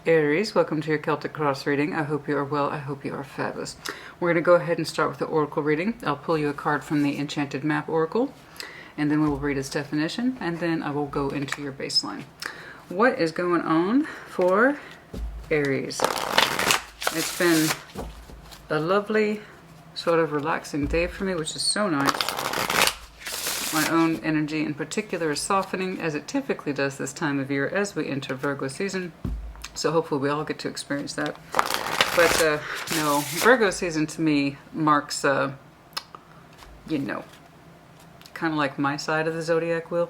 Aries, welcome to your Celtic Cross reading. I hope you are well. I hope you are fabulous. We're going to go ahead and start with the Oracle reading. I'll pull you a card from the Enchanted Map Oracle, and then we will read its definition, and then I will go into your baseline. What is going on for Aries? It's been a lovely, sort of relaxing day for me, which is so nice. My own energy in particular is softening, as it typically does this time of year as we enter Virgo season. So hopefully we all get to experience that. But no, Virgo season to me marks, you know, kind of like my side of the zodiac wheel.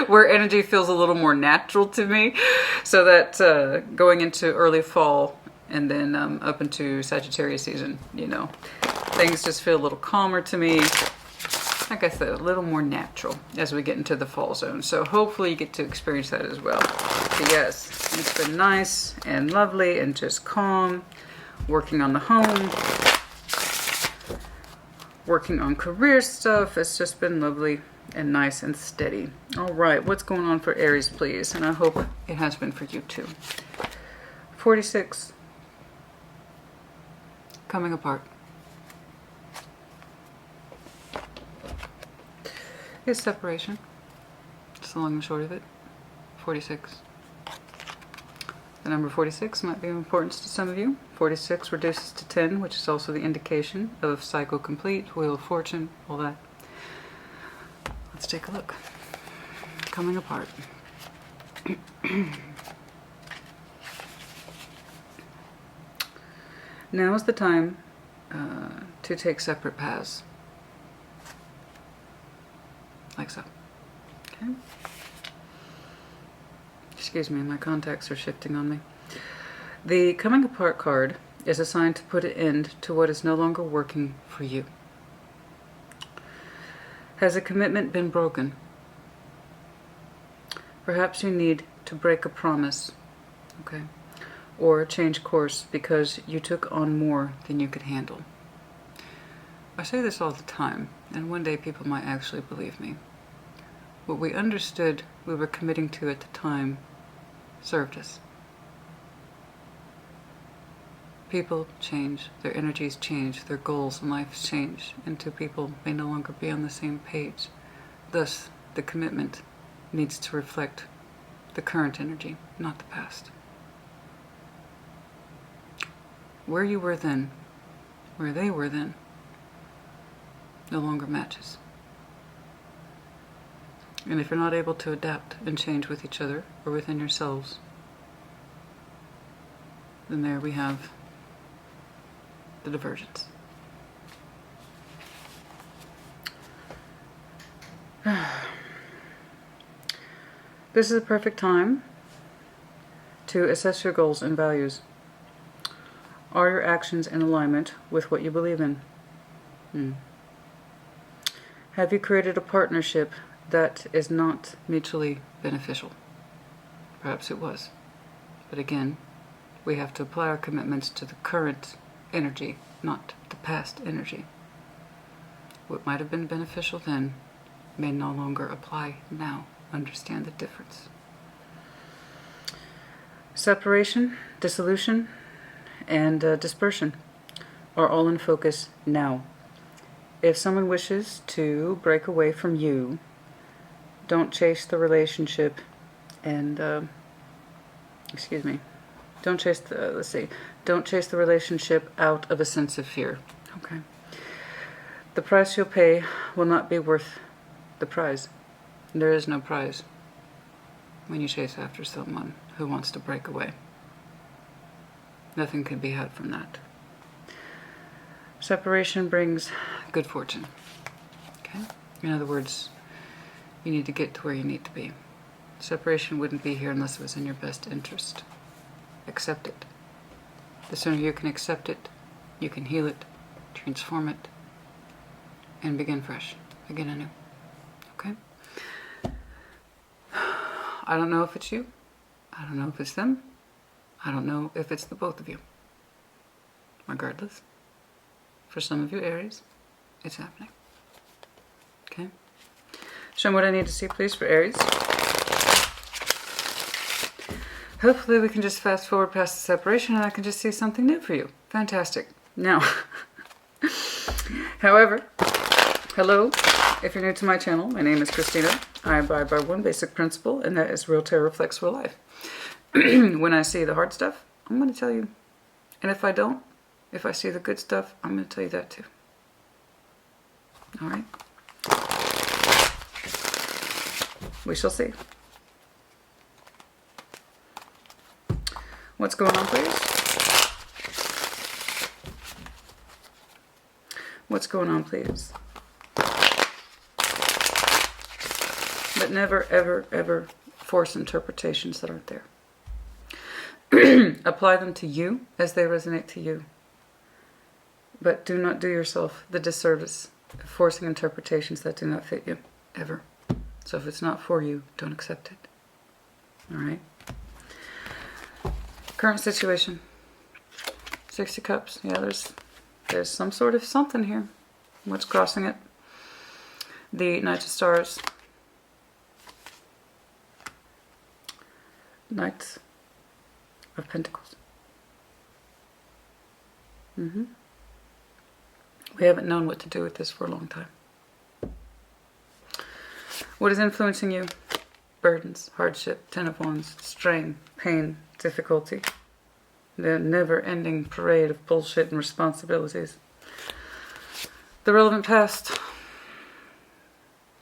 Where energy feels a little more natural to me. So that going into early fall and then up into Sagittarius season, you know, things just feel a little calmer to me. Like I said, a little more natural as we get into the fall zone. So hopefully you get to experience that as well. But yes, it's been nice and lovely and just calm. Working on the home. Working on career stuff. It's just been lovely and nice and steady. All right, what's going on for Aries, please? And I hope it has been for you too. 46. Coming apart. Is separation. That's the long and short of it. 46. The number 46 might be of importance to some of you. 46 reduces to 10, which is also the indication of cycle complete, wheel of fortune, all that. Let's take a look. Coming apart. Now is the time to take separate paths. Like so. Okay. Excuse me, my contacts are shifting on me. The coming apart card is a sign to put an end to what is no longer working for you. Has a commitment been broken? Perhaps you need to break a promise, okay? Or change course because you took on more than you could handle. I say this all the time, and one day people might actually believe me. What we understood we were committing to at the time served us. People change, their energies change, their goals in life change, and two people may no longer be on the same page. Thus, the commitment needs to reflect the current energy, not the past. Where you were then, where they were then, no longer matches. And if you're not able to adapt and change with each other or within yourselves, then there we have the divergence. This is a perfect time to assess your goals and values. Are your actions in alignment with what you believe in? Have you created a partnership that is not mutually beneficial? Perhaps it was. But again, we have to apply our commitments to the current energy, not the past energy. What might have been beneficial then may no longer apply now. Understand the difference. Separation, dissolution, and dispersion are all in focus now. If someone wishes to break away from you, don't chase the relationship and, don't chase the relationship out of a sense of fear. Okay. The price you'll pay will not be worth the prize. There is no prize when you chase after someone who wants to break away. Nothing can be had from that. Separation brings good fortune. Okay? In other words, you need to get to where you need to be. Separation wouldn't be here unless it was in your best interest. Accept it. The sooner you can accept it, you can heal it, transform it, and begin fresh, begin anew. Okay? I don't know if it's you. I don't know if it's them. I don't know if it's the both of you. Regardless, for some of you Aries, it's happening. Okay? Show me what I need to see, please, for Aries. Hopefully we can just fast forward past the separation and I can just see something new for you. Fantastic. Now, however, hello. If you're new to my channel, my name is Christina. I abide by one basic principle, and that is real tarot reflects real life. When I see the hard stuff, I'm going to tell you. And if I don't, if I see the good stuff, I'm going to tell you that too. All right? We shall see. What's going on, please? What's going on, please? But never, ever, ever force interpretations that aren't there. Apply them to you as they resonate to you. But do not do yourself the disservice of forcing interpretations that do not fit you, ever. So if it's not for you, don't accept it. All right? Current situation. 6 of Cups. Yeah, there's some sort of something here. What's crossing it? The Knight of Stars. Knights of Pentacles. We haven't known what to do with this for a long time. What is influencing you? Burdens, hardship, 10 of Wands, strain, pain, difficulty. The never-ending parade of bullshit and responsibilities. The relevant past.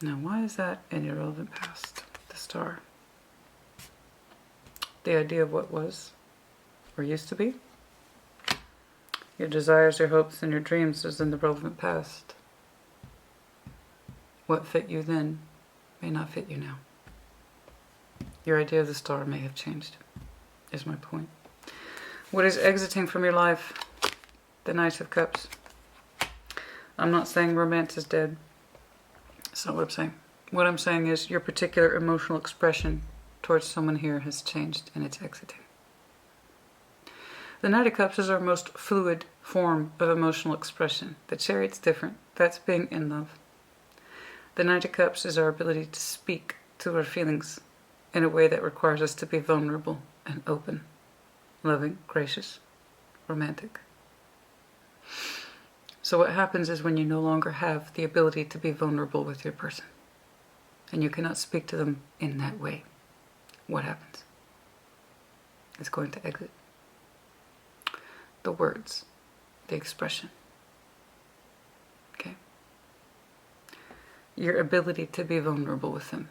Now, why is that in your relevant past? The Star. The idea of what was or used to be. Your desires, your hopes, and your dreams is in the relevant past. What fit you then may not fit you now. Your idea of the Star may have changed, is my point. What is exiting from your life? The Knight of Cups. I'm not saying romance is dead. That's not what I'm saying. What I'm saying is your particular emotional expression towards someone here has changed and it's exiting. The Knight of Cups is our most fluid form of emotional expression. The Chariot's different. That's being in love. The Knight of Cups is our ability to speak to our feelings in a way that requires us to be vulnerable and open, loving, gracious, romantic. So what happens is when you no longer have the ability to be vulnerable with your person and you cannot speak to them in that way, what happens? It's going to exit. The words, the expression. Okay? Your ability to be vulnerable with them.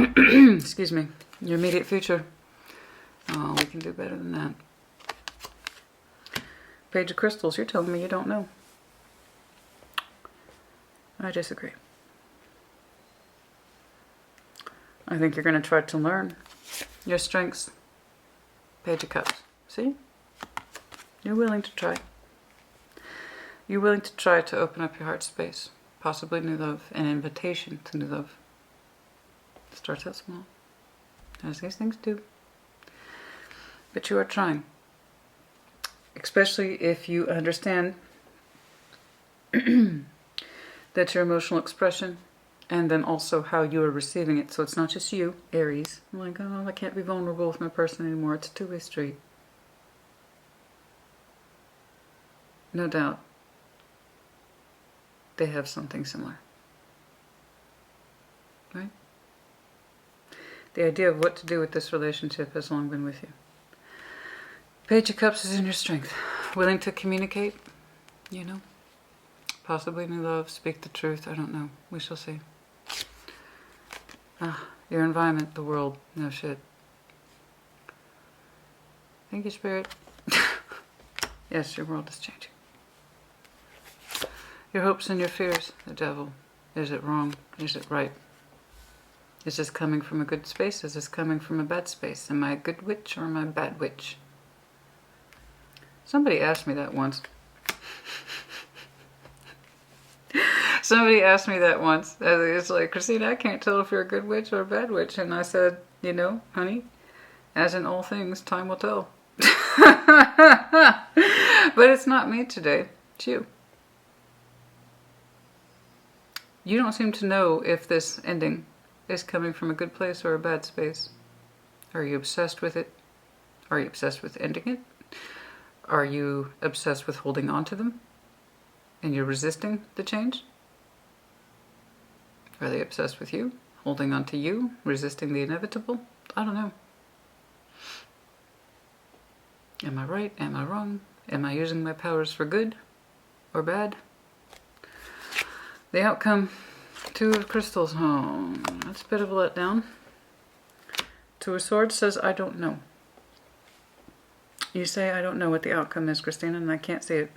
Excuse me. Your immediate future. Oh, we can do better than that. Page of Crystals, you're telling me you don't know. I disagree. I think you're going to try to learn your strengths. Page of Cups. See? You're willing to try. You're willing to try to open up your heart space. Possibly new love. An invitation to new love. Starts out small. As these things do. But you are trying. Especially if you understand that your emotional expression and then also how you are receiving it. So it's not just you, Aries. I'm like, oh, I can't be vulnerable with my person anymore. It's a two-way street. No doubt. They have something similar. Right? The idea of what to do with this relationship has long been with you. Page of Cups is in your strength. Willing to communicate, you know. Possibly new love, speak the truth, I don't know. We shall see. Your environment, the world, no shit. Thank you, Spirit. Yes, your world is changing. Your hopes and your fears, the Devil. Is it wrong? Is it right? Is this coming from a good space? Is this coming from a bad space? Am I a good witch or am I a bad witch? Somebody asked me that once. Somebody asked me that once. It's like, Christina, I can't tell if you're a good witch or a bad witch. And I said, you know, honey, as in all things, time will tell. But it's not me today. It's you. You don't seem to know if this ending is coming from a good place or a bad space. Are you obsessed with it? Are you obsessed with ending it? Are you obsessed with holding on to them? And you're resisting the change? Are they obsessed with you? Holding on to you? Resisting the inevitable? I don't know. Am I right? Am I wrong? Am I using my powers for good or bad? The outcome, 2 of Crystals. Oh, that's a bit of a letdown. 2 of Swords says, I don't know. You say, I don't know what the outcome is, Christina, and I can't see it.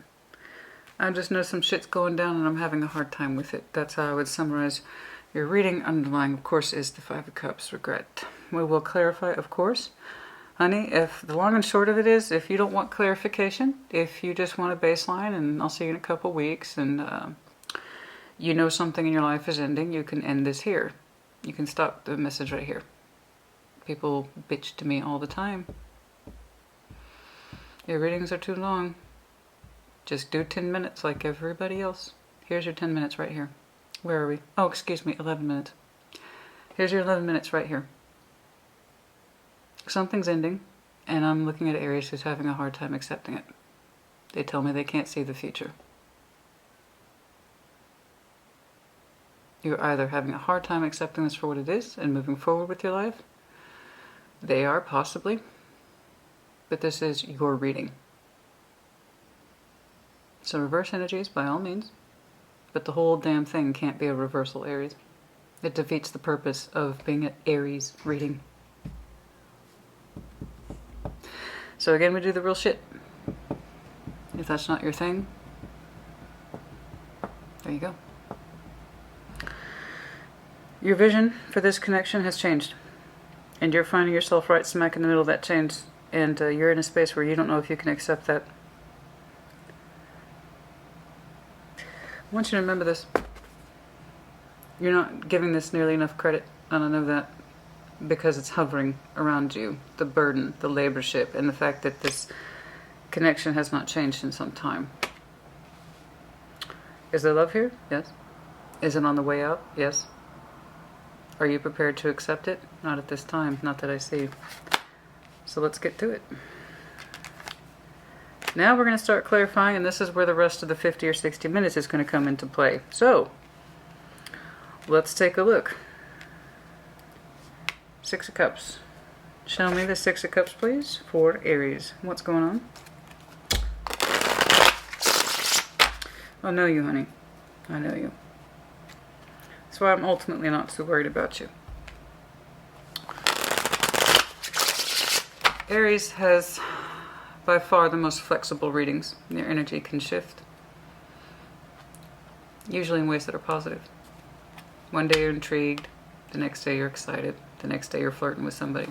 I just know some shit's going down and I'm having a hard time with it. That's how I would summarize your reading. Underlying, of course, is the 5 of Cups, regret. We will clarify, of course. Honey, if the long and short of it is, if you don't want clarification, if you just want a baseline and I'll see you in a couple weeks and you know something in your life is ending, you can end this here. You can stop the message right here. People bitch to me all the time. Your readings are too long. Just do 10 minutes like everybody else. Here's your 10 minutes right here. Where are we? Oh, excuse me, 11 minutes. Here's your 11 minutes right here. Something's ending, and I'm looking at Aries who's having a hard time accepting it. They tell me they can't see the future. You're either having a hard time accepting this for what it is and moving forward with your life. They are, possibly. But this is your reading. So reverse energies, by all means. But the whole damn thing can't be a reversal, Aries. It defeats the purpose of being an Aries reading. So again, we do the real shit. If that's not your thing, there you go. Your vision for this connection has changed. And you're finding yourself right smack in the middle of that change. And you're in a space where you don't know if you can accept that. I want you to remember this. You're not giving this nearly enough credit. I don't know that. Because it's hovering around you. The burden, the laborship, and the fact that this connection has not changed in some time. Is there love here? Yes. Is it on the way out? Yes. Are you prepared to accept it? Not at this time. Not that I see. So let's get to it. Now we're going to start clarifying, and this is where the rest of the 50 or 60 minutes is going to come into play. So, let's take a look. 6 of Cups. Show me the 6 of Cups, please, for Aries. What's going on? I know you, honey. I know you. That's why I'm ultimately not too worried about you. Aries has by far the most flexible readings. Their energy can shift. Usually in ways that are positive. One day you're intrigued. The next day you're excited. The next day you're flirting with somebody.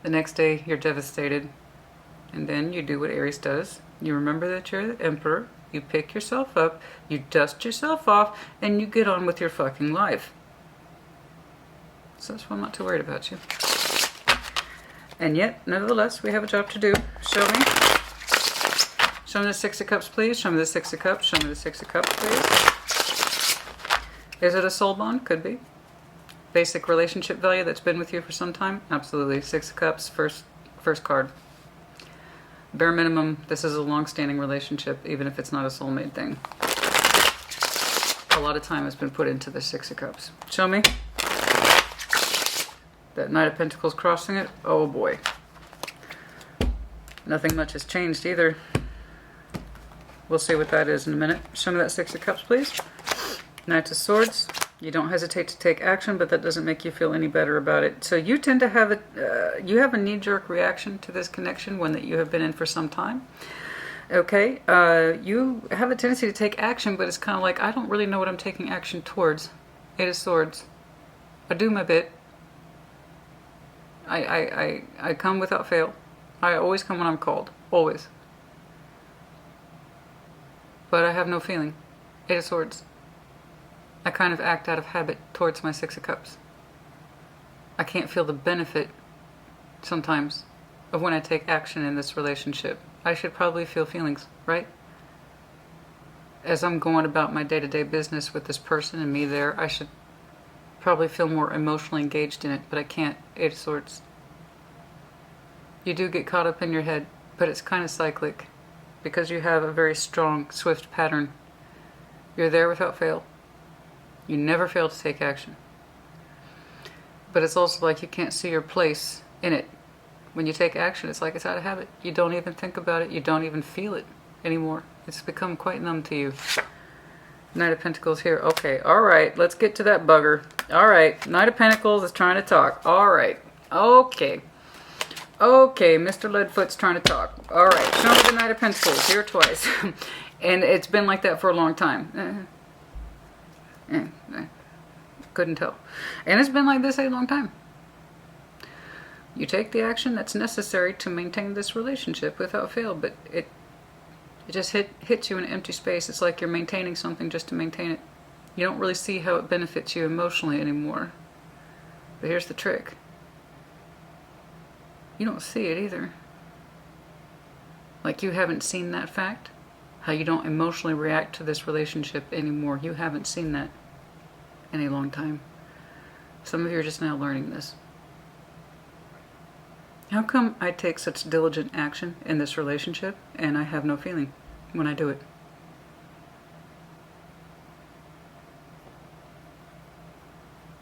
The next day you're devastated. And then you do what Aries does. You remember that you're the emperor. You pick yourself up. You dust yourself off. And you get on with your fucking life. So that's why I'm not too worried about you. And yet, nevertheless, we have a job to do. Show me. Show me the 6 of Cups, please. Show me the 6 of Cups. Show me the 6 of Cups, please. Is it a soul bond? Could be. Basic relationship value that's been with you for some time? Absolutely. 6 of Cups, first card. Bare minimum, this is a long-standing relationship, even if it's not a soulmate thing. A lot of time has been put into the 6 of Cups. Show me. That Knight of Pentacles crossing it. Oh boy. Nothing much has changed either. We'll see what that is in a minute. Show me that 6 of Cups, please. Knight of Swords. You don't hesitate to take action, but that doesn't make you feel any better about it. So you tend to have you have a knee-jerk reaction to this connection, one that you have been in for some time. Okay, you have a tendency to take action, but it's kind of like, I don't really know what I'm taking action towards. 8 of Swords. I do my bit. I come without fail. I always come when I'm called. Always. But I have no feeling. 8 of Swords. I kind of act out of habit towards my 6 of Cups. I can't feel the benefit sometimes of when I take action in this relationship. I should probably feel feelings, right? as I'm going about my day-to-day business with this person and me there, I should probably feel more emotionally engaged in it, but I can't. Eight of Swords. You do get caught up in your head, but it's kind of cyclic because you have a very strong, swift pattern. You're there without fail. You never fail to take action. But it's also like you can't see your place in it. When you take action, it's like it's out of habit. You don't even think about it. You don't even feel it anymore. It's become quite numb to you. Knight of Pentacles here. Okay, all right. Let's get to that bugger. All right. Knight of Pentacles is trying to talk. All right. Okay. Okay, Mr. Leadfoot's trying to talk. All right. Show me the Knight of Pentacles here twice. And it's been like that for a long time. Couldn't tell. And it's been like this a long time. You take the action that's necessary to maintain this relationship without fail, but it just hits you in an empty space. It's like you're maintaining something just to maintain it. You don't really see how it benefits you emotionally anymore. But here's the trick. You don't see it either. Like you haven't seen that fact. How you don't emotionally react to this relationship anymore. You haven't seen that in a long time. Some of you are just now learning this. How come I take such diligent action in this relationship and I have no feeling when I do it?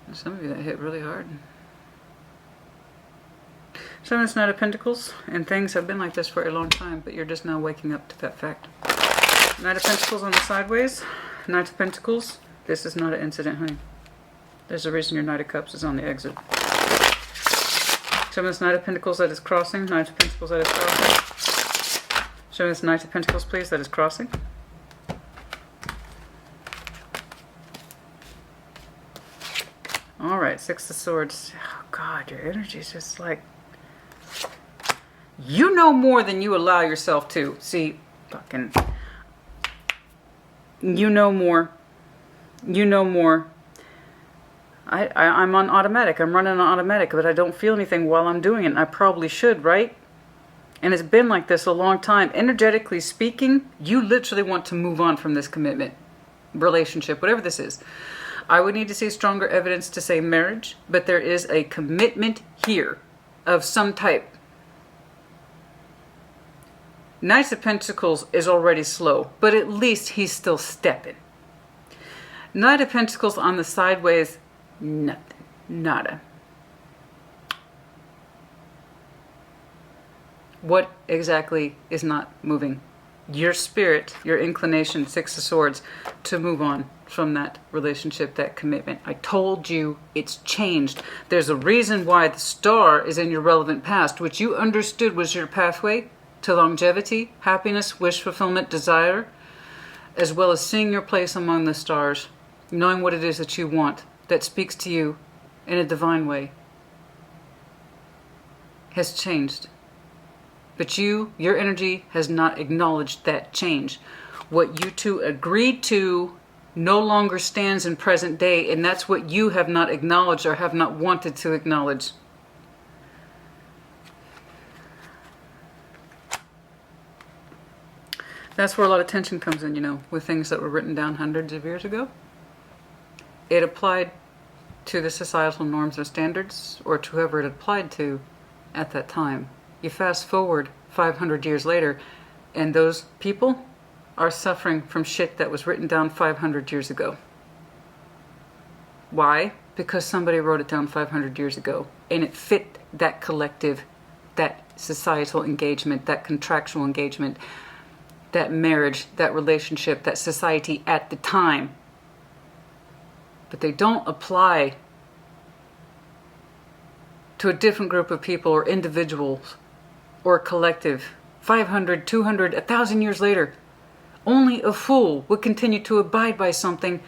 There's some of you that hit really hard. So it's Knight of Pentacles, and things have been like this for a long time, but you're just now waking up to that fact. Knight of Pentacles on the sideways. Knight of Pentacles. This is not an incident, honey. There's a reason your Knight of Cups is on the exit. Show me this Knight of Pentacles that is crossing. Knight of Pentacles that is crossing. Show me this Knight of Pentacles, please, that is crossing. Alright, Six of Swords. Oh, God, your energy is just like... You know more than you allow yourself to. See, fucking... You know more. You know more. I'm on automatic. I'm running on automatic, but I don't feel anything while I'm doing it. And I probably should, right? And it's been like this a long time. Energetically speaking, you literally want to move on from this commitment, relationship, whatever this is. I would need to see stronger evidence to say marriage, but there is a commitment here of some type. Knight of Pentacles is already slow, but at least he's still stepping. Knight of Pentacles on the sideways, nothing. Nada. What exactly is not moving? Your spirit, your inclination, Six of Swords, to move on from that relationship, that commitment. I told you it's changed. There's a reason why the star is in your relevant past, which you understood was your pathway to longevity, happiness, wish fulfillment, desire, as well as seeing your place among the stars, knowing what it is that you want, that speaks to you in a divine way, has changed. But your energy has not acknowledged that change. What you two agreed to no longer stands in present day, and that's what you have not acknowledged or have not wanted to acknowledge. That's where a lot of tension comes in, you know, with things that were written down hundreds of years ago. It applied to the societal norms or standards, or to whoever it applied to at that time. You fast forward 500 years later, and those people are suffering from shit that was written down 500 years ago. Why? Because somebody wrote it down 500 years ago, and it fit that collective, that societal engagement, that contractual engagement, that marriage, that relationship, that society at the time. But they don't apply to a different group of people or individuals or a collective 500, 200, 1,000 years later. Only a fool would continue to abide by something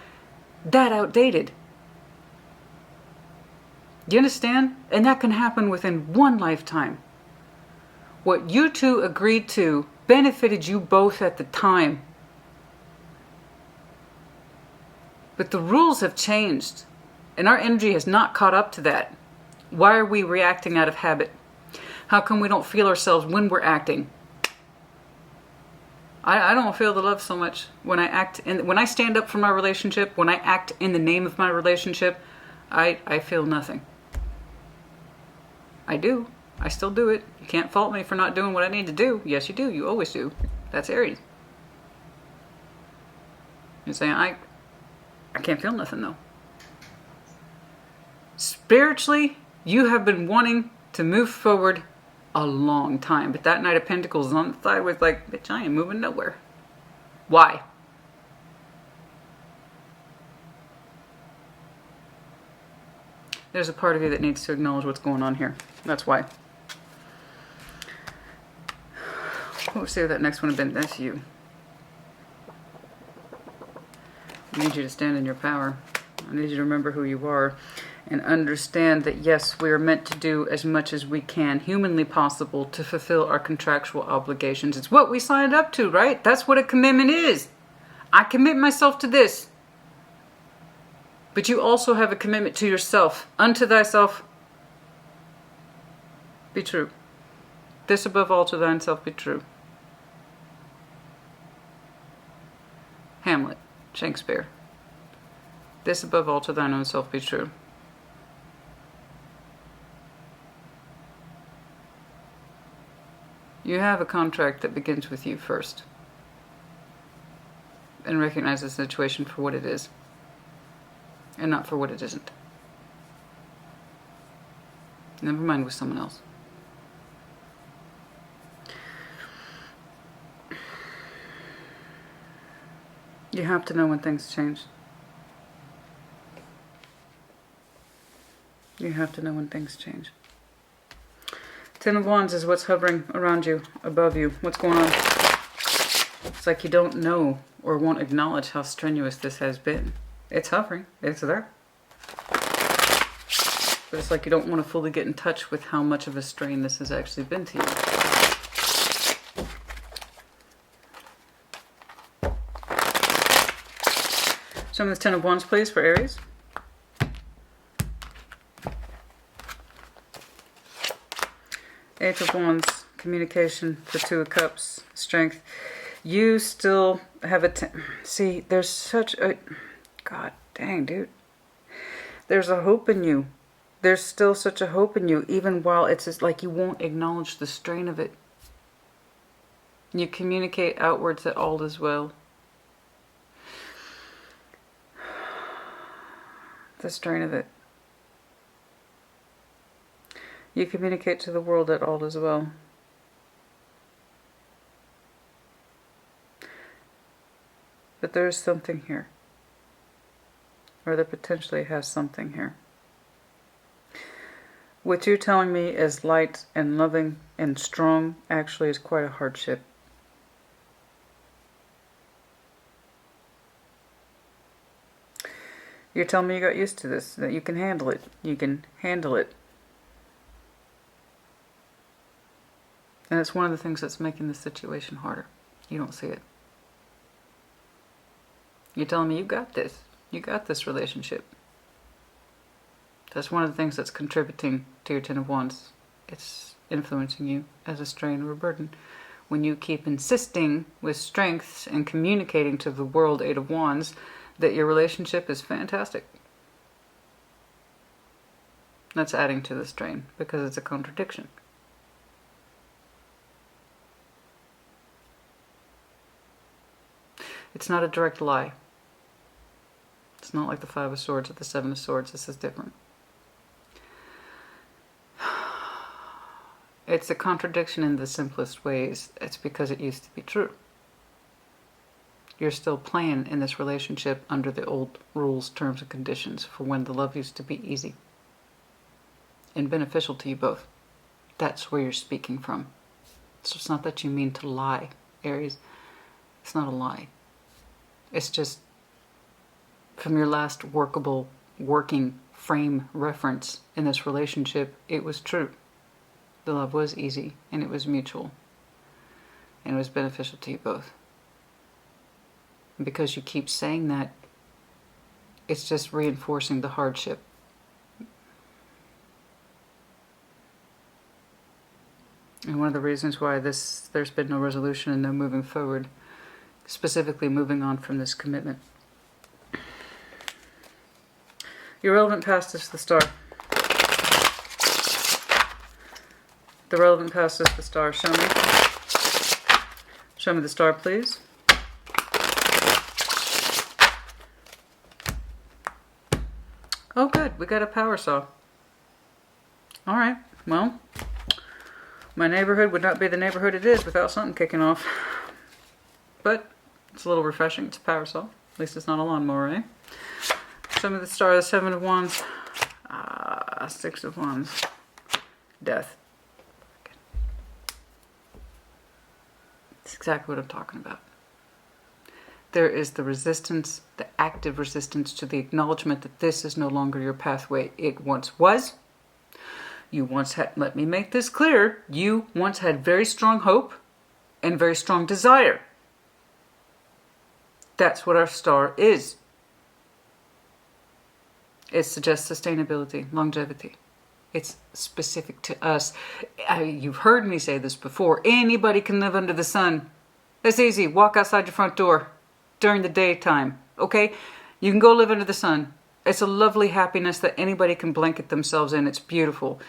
that outdated. Do you understand? And that can happen within one lifetime. What you two agreed to benefited you both at the time. But the rules have changed, and our energy has not caught up to that. Why are we reacting out of habit? How come we don't feel ourselves when we're acting? I don't feel the love so much when I act in, when I stand up for my relationship, when I act in the name of my relationship, I feel nothing. I do. I still do it. You can't fault me for not doing what I need to do. Yes, you do. You always do. That's Aries. You're saying, I can't feel nothing though. Spiritually, you have been wanting to move forward a long time. But that Knight of Pentacles on the side was like, bitch, I ain't moving nowhere. Why? There's a part of you that needs to acknowledge what's going on here. That's why. What would say that next one have been? That's you. I need you to stand in your power. I need you to remember who you are and understand that yes, we are meant to do as much as we can, humanly possible, to fulfill our contractual obligations. It's what we signed up to, right? That's what a commitment is. I commit myself to this. But you also have a commitment to yourself. Unto thyself be true. This above all to thine self be true. Hamlet, Shakespeare. This above all to thine own self be true. You have a contract that begins with you first. And recognize the situation for what it is. And not for what it isn't. Never mind with someone else. You have to know when things change. You have to know when things change. Ten of Wands is what's hovering around you, above you. What's going on? It's like you don't know or won't acknowledge how strenuous this has been. It's hovering. It's there. But it's like you don't want to fully get in touch with how much of a strain this has actually been to you. Show me the Ten of Wands, please, for Aries. Eight of Wands, communication, the Two of Cups, strength. You still have a... See, there's such a... God dang, dude. There's a hope in you. There's still such a hope in you, even while it's just like you won't acknowledge the strain of it. You communicate outwards that all is well. The strain of it. You communicate to the world that all is well. But there is something here. Or there potentially has something here. What you're telling me is light and loving and strong actually is quite a hardship. You're telling me you got used to this, that you can handle it. You can handle it. And it's one of the things that's making this situation harder. You don't see it. You're telling me you got this. You got this relationship. That's one of the things that's contributing to your Ten of Wands. It's influencing you as a strain or a burden. When you keep insisting with strengths and communicating to the world, Eight of Wands, that your relationship is fantastic. That's adding to the strain because it's a contradiction. It's not a direct lie. It's not like the Five of Swords or the Seven of Swords. This is different. It's a contradiction in the simplest ways. It's because it used to be true. You're still playing in this relationship under the old rules, terms, and conditions for when the love used to be easy and beneficial to you both. That's where you're speaking from. So it's not that you mean to lie, Aries. It's not a lie. It's just from your last working frame reference in this relationship, it was true. The love was easy and it was mutual and it was beneficial to you both. And because you keep saying that, it's just reinforcing the hardship. And one of the reasons why there's been no resolution and no moving forward specifically moving on from this commitment. Your relevant past is the Star. The relevant past is the Star. Show me. Show me the Star, please. Oh, good. We got a power saw. All right. Well, my neighborhood would not be the neighborhood it is without something kicking off. But it's a little refreshing. It's a power saw. At least it's not a lawnmower, eh? Show me the Star. The Seven of Wands. Six of Wands. Death. That's exactly what I'm talking about. There is the resistance, the active resistance to the acknowledgement that this is no longer your pathway. It once was. You once had, let me make this clear, you once had very strong hope and very strong desire. That's what our Star is. It suggests sustainability, longevity. It's specific to us. You've heard me say this before. Anybody can live under the sun. It's easy. Walk outside your front door during the daytime, okay? You can go live under the sun. It's a lovely happiness that anybody can blanket themselves in. It's beautiful.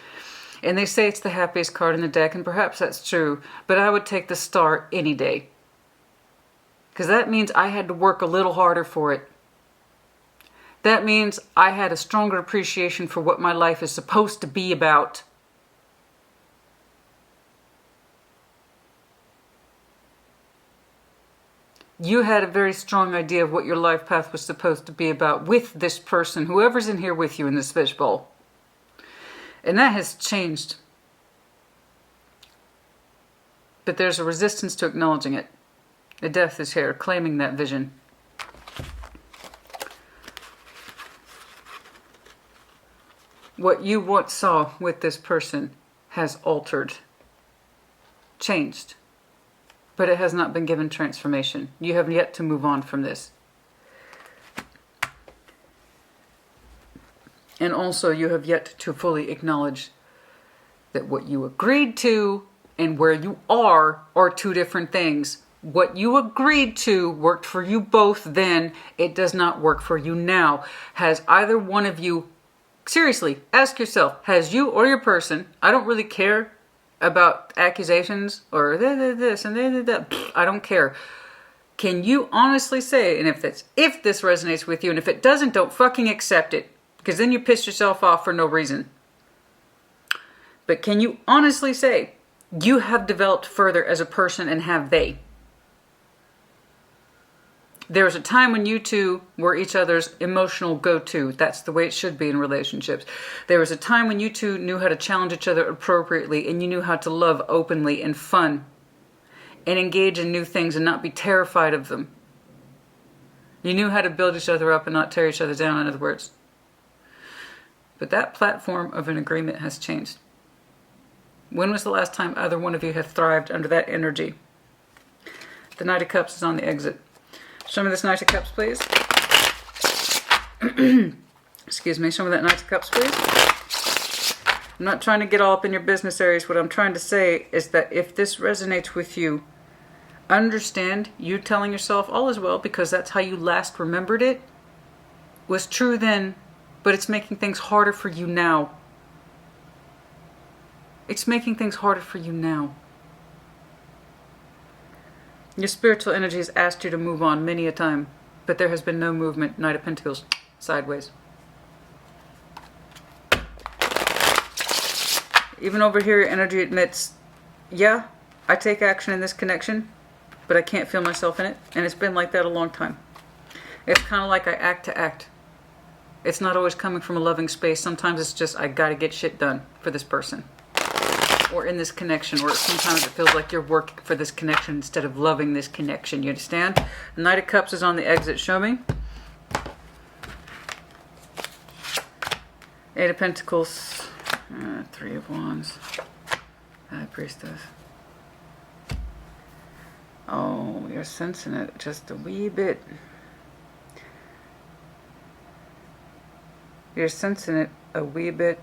And they say it's the happiest card in the deck, and perhaps that's true, but I would take the Star any day. Because that means I had to work a little harder for it. That means I had a stronger appreciation for what my life is supposed to be about. You had a very strong idea of what your life path was supposed to be about with this person, whoever's in here with you in this fishbowl. And that has changed. But there's a resistance to acknowledging it. The Death is here, claiming that vision. What you once saw with this person has altered, changed. But it has not been given transformation. You have yet to move on from this. And also you have yet to fully acknowledge that what you agreed to and where you are two different things. What you agreed to worked for you both then. It does not work for you now. Has either one of you, seriously, ask yourself, has you or your person, I don't really care about accusations or this and that. I don't care. Can you honestly say, and if this resonates with you, and if it doesn't, don't fucking accept it, because then you piss yourself off for no reason. But can you honestly say you have developed further as a person, and have they? There was a time when you two were each other's emotional go-to. That's the way it should be in relationships. There was a time when you two knew how to challenge each other appropriately, and you knew how to love openly and fun and engage in new things and not be terrified of them. You knew how to build each other up and not tear each other down, in other words. But that platform of an agreement has changed. When was the last time either one of you have thrived under that energy? The Knight of Cups is on the exit. Show me this Knight of Cups, please. Excuse me. Show me that Knight of Cups, please. I'm not trying to get all up in your business, Aries. What I'm trying to say is that if this resonates with you, understand you telling yourself all is well, because that's how you last remembered it, was true then, but it's making things harder for you now. It's making things harder for you now. Your spiritual energy has asked you to move on many a time, but there has been no movement. Knight of Pentacles, sideways. Even over here, your energy admits, yeah, I take action in this connection, but I can't feel myself in it, and it's been like that a long time. It's kind of like I act to act. It's not always coming from a loving space. Sometimes it's just, I gotta get shit done for this person. Or in this connection, or sometimes it feels like you're working for this connection instead of loving this connection. You understand? The Knight of Cups is on the exit. Show me. Eight of Pentacles. Three of Wands. High Priestess. Oh, you're sensing it just a wee bit. You're sensing it a wee bit.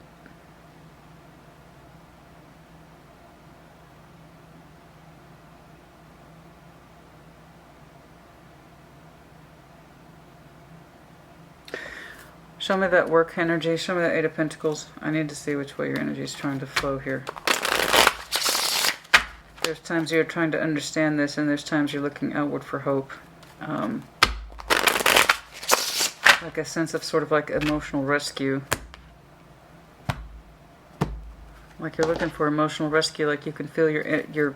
Show me that work energy. Show me that Eight of Pentacles. I need to see which way your energy is trying to flow here. There's times you're trying to understand this, and there's times you're looking outward for hope. Like a sense of sort of like emotional rescue. Like you're looking for emotional rescue, like you can feel your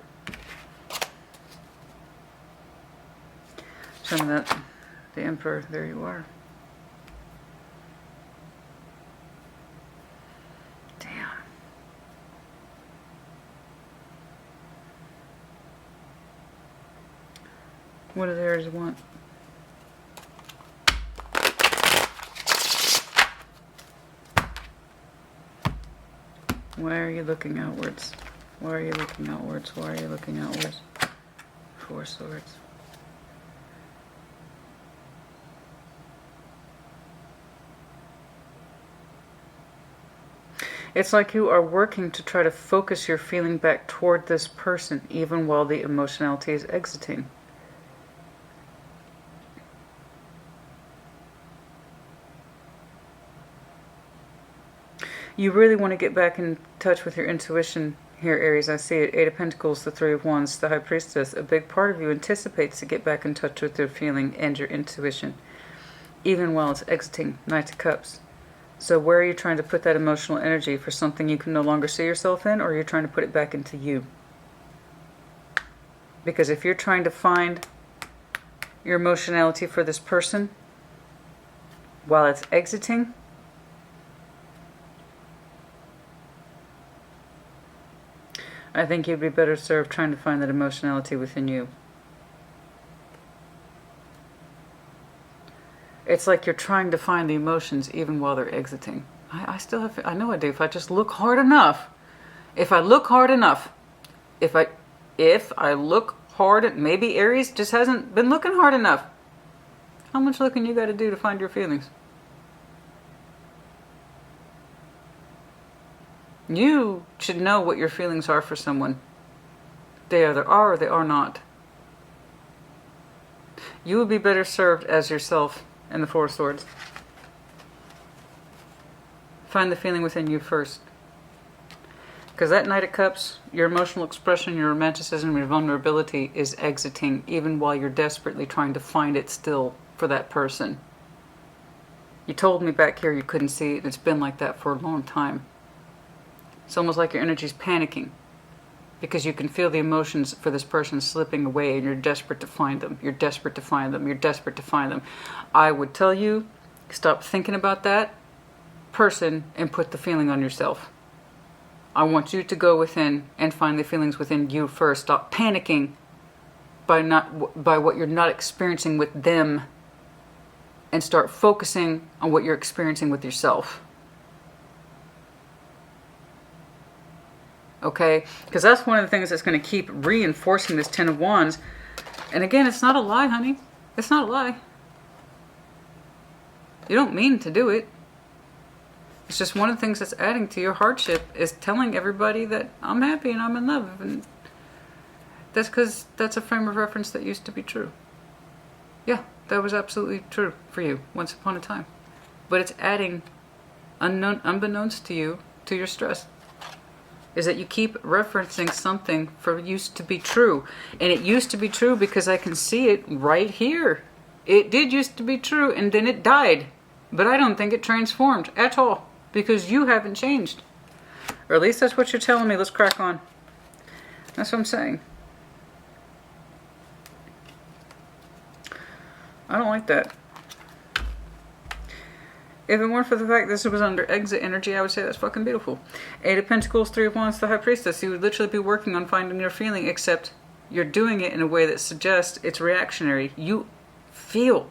Show me that. The Emperor, there you are. Damn. What do the Aries want? Why are you looking outwards? Why are you looking outwards? Why are you looking outwards? Four Swords. It's like you are working to try to focus your feeling back toward this person, even while the emotionality is exiting. You really want to get back in touch with your intuition here, Aries. I see it. Eight of Pentacles, the Three of Wands, the High Priestess. A big part of you anticipates to get back in touch with your feeling and your intuition, even while it's exiting. Knight of Cups. So where are you trying to put that emotional energy? For something you can no longer see yourself in, or are you trying to put it back into you? Because if you're trying to find your emotionality for this person while it's exiting, I think you'd be better served trying to find that emotionality within you. It's like you're trying to find the emotions even while they're exiting. I still have, I know I do. If I just look hard enough, if I look hard enough, if I look hard, maybe Aries just hasn't been looking hard enough. How much looking you got to do to find your feelings? You should know what your feelings are for someone. They either are or they are not. You would be better served as yourself in the Four Swords. Find the feeling within you first. Because that Knight of Cups, your emotional expression, your romanticism, your vulnerability is exiting even while you're desperately trying to find it still for that person. You told me back here you couldn't see it, and it's been like that for a long time. It's almost like your energy's panicking because you can feel the emotions for this person slipping away, and you're desperate to find them. You're desperate to find them. You're desperate to find them. I would tell you, stop thinking about that person and put the feeling on yourself. I want you to go within and find the feelings within you first. Stop panicking by what you're not experiencing with them, and start focusing on what you're experiencing with yourself. Okay? Because that's one of the things that's going to keep reinforcing this Ten of Wands. And again, it's not a lie, honey. It's not a lie. You don't mean to do it. It's just one of the things that's adding to your hardship is telling everybody that I'm happy and I'm in love. And that's because that's a frame of reference that used to be true. Yeah, that was absolutely true for you once upon a time. But it's adding, unbeknownst to you, to your stress. Is that you keep referencing something for used to be true. And it used to be true because I can see it right here. It did used to be true, and then it died. But I don't think it transformed at all, because you haven't changed. Or at least that's what you're telling me. Let's crack on. That's what I'm saying. I don't like that. If it weren't for the fact this was under exit energy, I would say that's fucking beautiful. Eight of Pentacles, Three of Wands, the High Priestess. You would literally be working on finding your feeling, except you're doing it in a way that suggests it's reactionary. You feel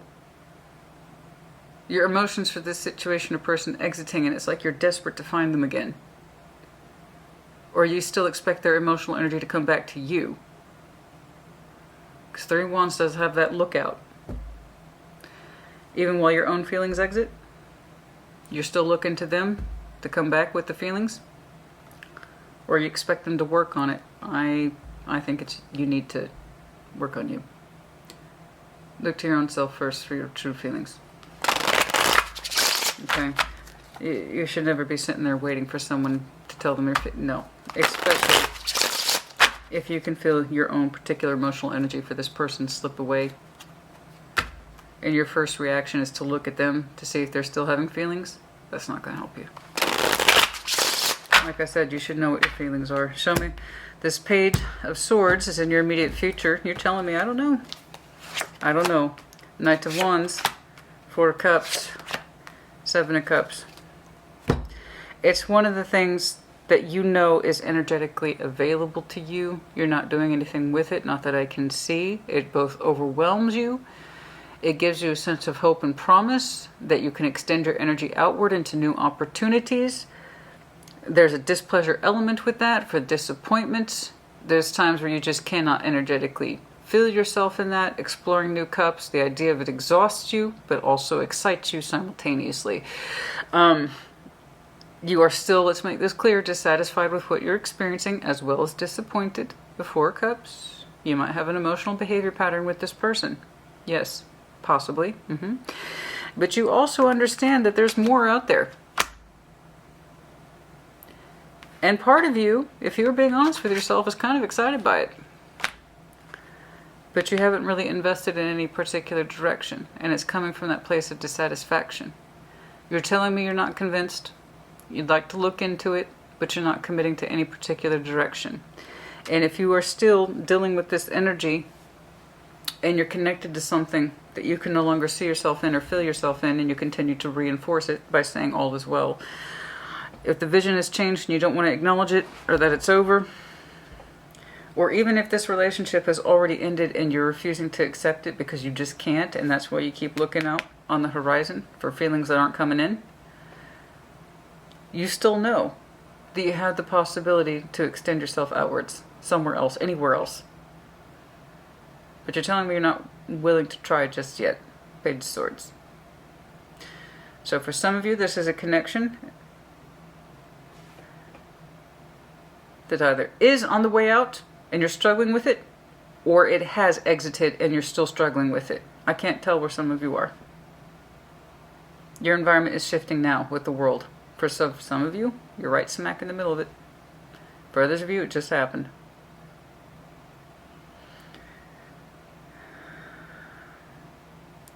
your emotions for this situation or person exiting, and it's like you're desperate to find them again. Or you still expect their emotional energy to come back to you. Because Three of Wands does have that lookout. Even while your own feelings exit, you're still looking to them to come back with the feelings? Or you expect them to work on it? I think you need to work on you. Look to your own self first for your true feelings. Okay? You should never be sitting there waiting for someone to tell them no. Especially if you can feel your own particular emotional energy for this person slip away. And your first reaction is to look at them to see if they're still having feelings. That's not going to help you. Like I said, you should know what your feelings are. Show me. This Page of Swords is in your immediate future. You're telling me, I don't know. I don't know. Knight of Wands, 4 of Cups, 7 of Cups. It's one of the things that you know is energetically available to you. You're not doing anything with it. Not that I can see. It both overwhelms you. It gives you a sense of hope and promise that you can extend your energy outward into new opportunities. There's a displeasure element with that for disappointments. There's times where you just cannot energetically feel yourself in that. Exploring new cups, the idea of it exhausts you, but also excites you simultaneously. You are still, let's make this clear, dissatisfied with what you're experiencing as well as disappointed. The 4 of Cups. You might have an emotional behavior pattern with this person. Yes, possibly. But you also understand that there's more out there. And part of you, if you were being honest with yourself, is kind of excited by it. But you haven't really invested in any particular direction. And it's coming from that place of dissatisfaction. You're telling me you're not convinced. You'd like to look into it, but you're not committing to any particular direction. And if you are still dealing with this energy and you're connected to something that you can no longer see yourself in or feel yourself in, and you continue to reinforce it by saying all is well. If the vision has changed and you don't want to acknowledge it or that it's over, or even if this relationship has already ended and you're refusing to accept it because you just can't, and that's why you keep looking out on the horizon for feelings that aren't coming in, you still know that you have the possibility to extend yourself outwards, somewhere else, anywhere else. But you're telling me you're not willing to try just yet. Page of Swords. So for some of you, this is a connection that either is on the way out and you're struggling with it, or it has exited and you're still struggling with it. I can't tell where some of you are. Your environment is shifting now with the world. For some of you, you're right smack in the middle of it. For others of you, it just happened.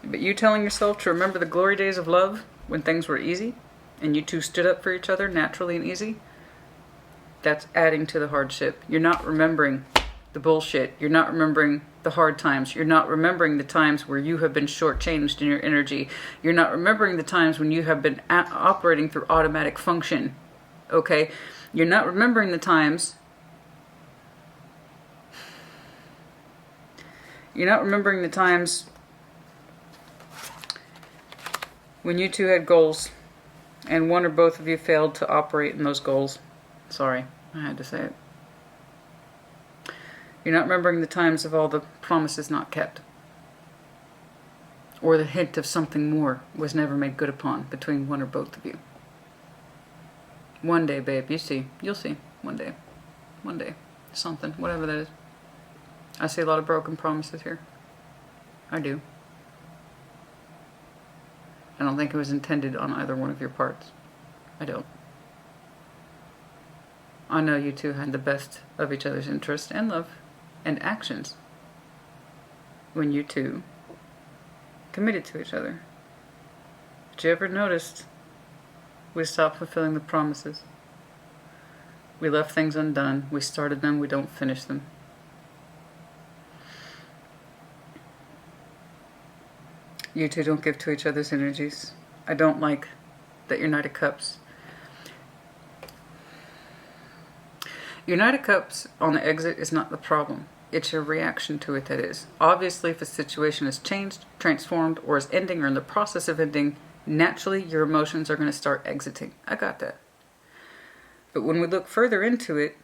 But you telling yourself to remember the glory days of love when things were easy and you two stood up for each other naturally and easy, that's adding to the hardship. You're not remembering the bullshit. You're not remembering the hard times. You're not remembering the times where you have been shortchanged in your energy. You're not remembering the times when you have been operating through automatic function. Okay? You're not remembering the times. You're not remembering the times when you two had goals and one or both of you failed to operate in those goals. Sorry, I had to say it. You're not remembering the times of all the promises not kept. Or the hint of something more was never made good upon between one or both of you. One day, babe, you see. You'll see. One day. One day. Something. Whatever that is. I see a lot of broken promises here. I do. I don't think it was intended on either one of your parts. I don't. I know you two had the best of each other's interest and love and actions when you two committed to each other. But you ever noticed we stopped fulfilling the promises? We left things undone. We started them, we don't finish them. You two don't give to each other's energies. I don't like that your Knight of Cups. Your Knight of Cups on the exit is not the problem. It's your reaction to it that is. Obviously, if a situation has changed, transformed, or is ending or in the process of ending, naturally your emotions are going to start exiting. I got that. But when we look further into it,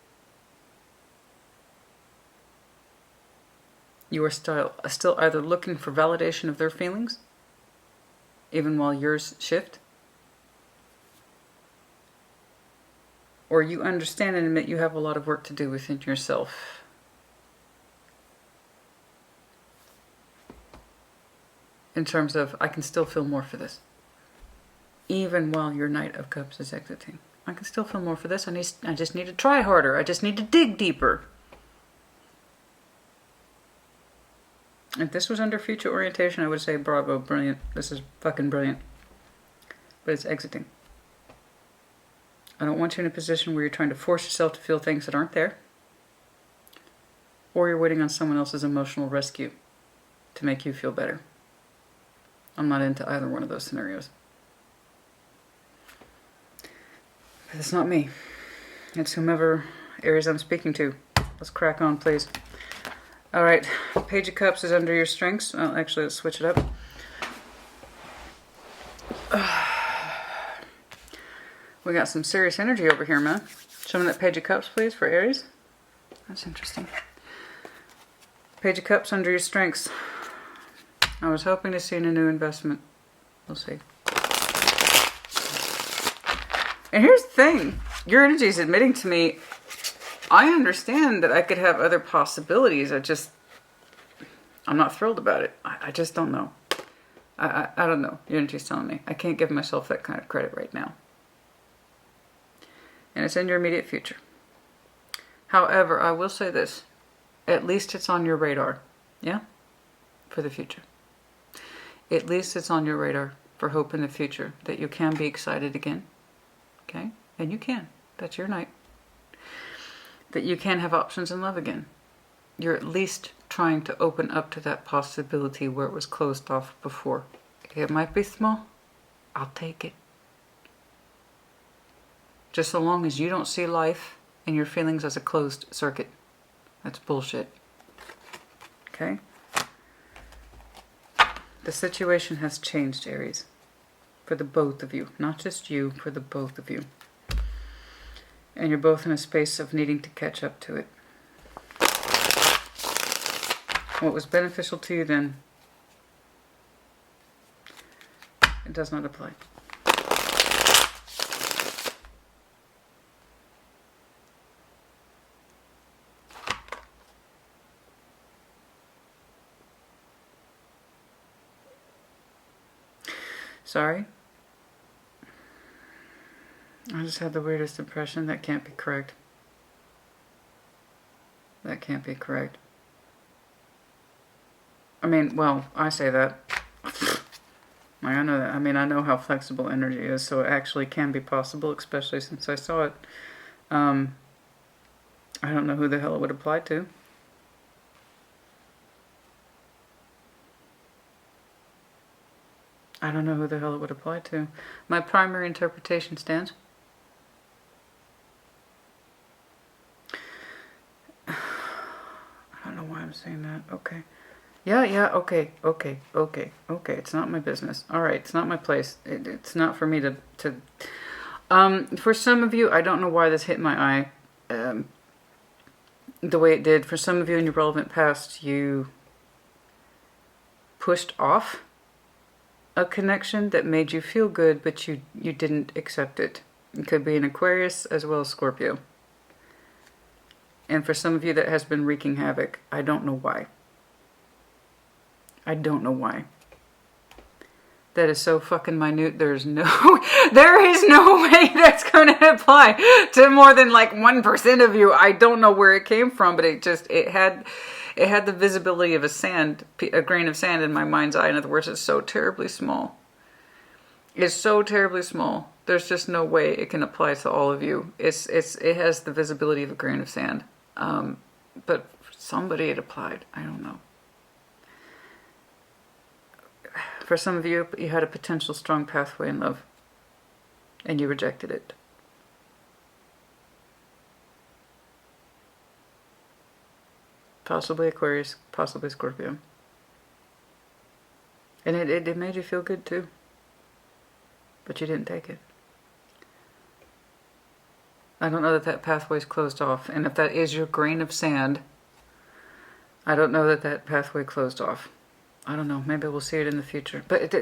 you are still either looking for validation of their feelings, even while yours shift, or you understand and admit you have a lot of work to do within yourself. In terms of, I can still feel more for this. even while your Knight of Cups is exiting. I can still feel more for this. I just need to try harder. I just need to dig deeper. If this was under future orientation, I would say bravo, brilliant. This is fucking brilliant. But it's exiting. I don't want you in a position where you're trying to force yourself to feel things that aren't there. Or you're waiting on someone else's emotional rescue to make you feel better. I'm not into either one of those scenarios. But it's not me. It's whomever Aries I'm speaking to. Let's crack on, please. All right, Page of Cups is under your strengths. Well, actually, let's switch it up. We got some serious energy over here, man. Show me that Page of Cups, please, for Aries. That's interesting. Page of Cups under your strengths. I was hoping to see in a new investment. We'll see. And here's the thing. Your energy is admitting to me, I understand that I could have other possibilities. I'm not thrilled about it. I just don't know. I don't know. Your energy's telling me. I can't give myself that kind of credit right now. And it's in your immediate future. However, I will say this. At least it's on your radar. Yeah? For the future. At least it's on your radar for hope in the future. That you can be excited again. Okay? And you can. That's your night. That you can have options in love again. You're at least trying to open up to that possibility where it was closed off before. It might be small. I'll take it. Just so long as you don't see life and your feelings as a closed circuit. That's bullshit. Okay? The situation has changed, Aries. For the both of you. Not just you, for the both of you. And you're both in a space of needing to catch up to it. What was beneficial to you then, it does not apply. Sorry. I just had the weirdest impression. That can't be correct. That can't be correct. I mean, well, I say that. Like, I know that. I mean, I know how flexible energy is, so it actually can be possible, especially since I saw it. I don't know who the hell it would apply to. I don't know who the hell it would apply to. My primary interpretation stands. I don't know why I'm saying that. Okay. Yeah, okay. It's not my business. All right, it's not my place. It's not for me to for some of you, I don't know why this hit my eye the way it did. For some of you in your relevant past, you pushed off a connection that made you feel good, but you didn't accept it. It could be an Aquarius as well as Scorpio. And for some of you that has been wreaking havoc. I don't know why. I don't know why. That is so fucking minute. There is no way that's going to apply to more than like 1% of you. I don't know where it came from, but it had the visibility of a grain of sand in my mind's eye. In other words, it's so terribly small. It's so terribly small. There's just no way it can apply to all of you. It has the visibility of a grain of sand. But for somebody it applied. I don't know. For some of you, you had a potential strong pathway in love. And you rejected it. Possibly Aquarius, possibly Scorpio. And it made you feel good too. But you didn't take it. I don't know that pathway's closed off. And if that is your grain of sand, I don't know that pathway closed off. I don't know. Maybe we'll see it in the future. But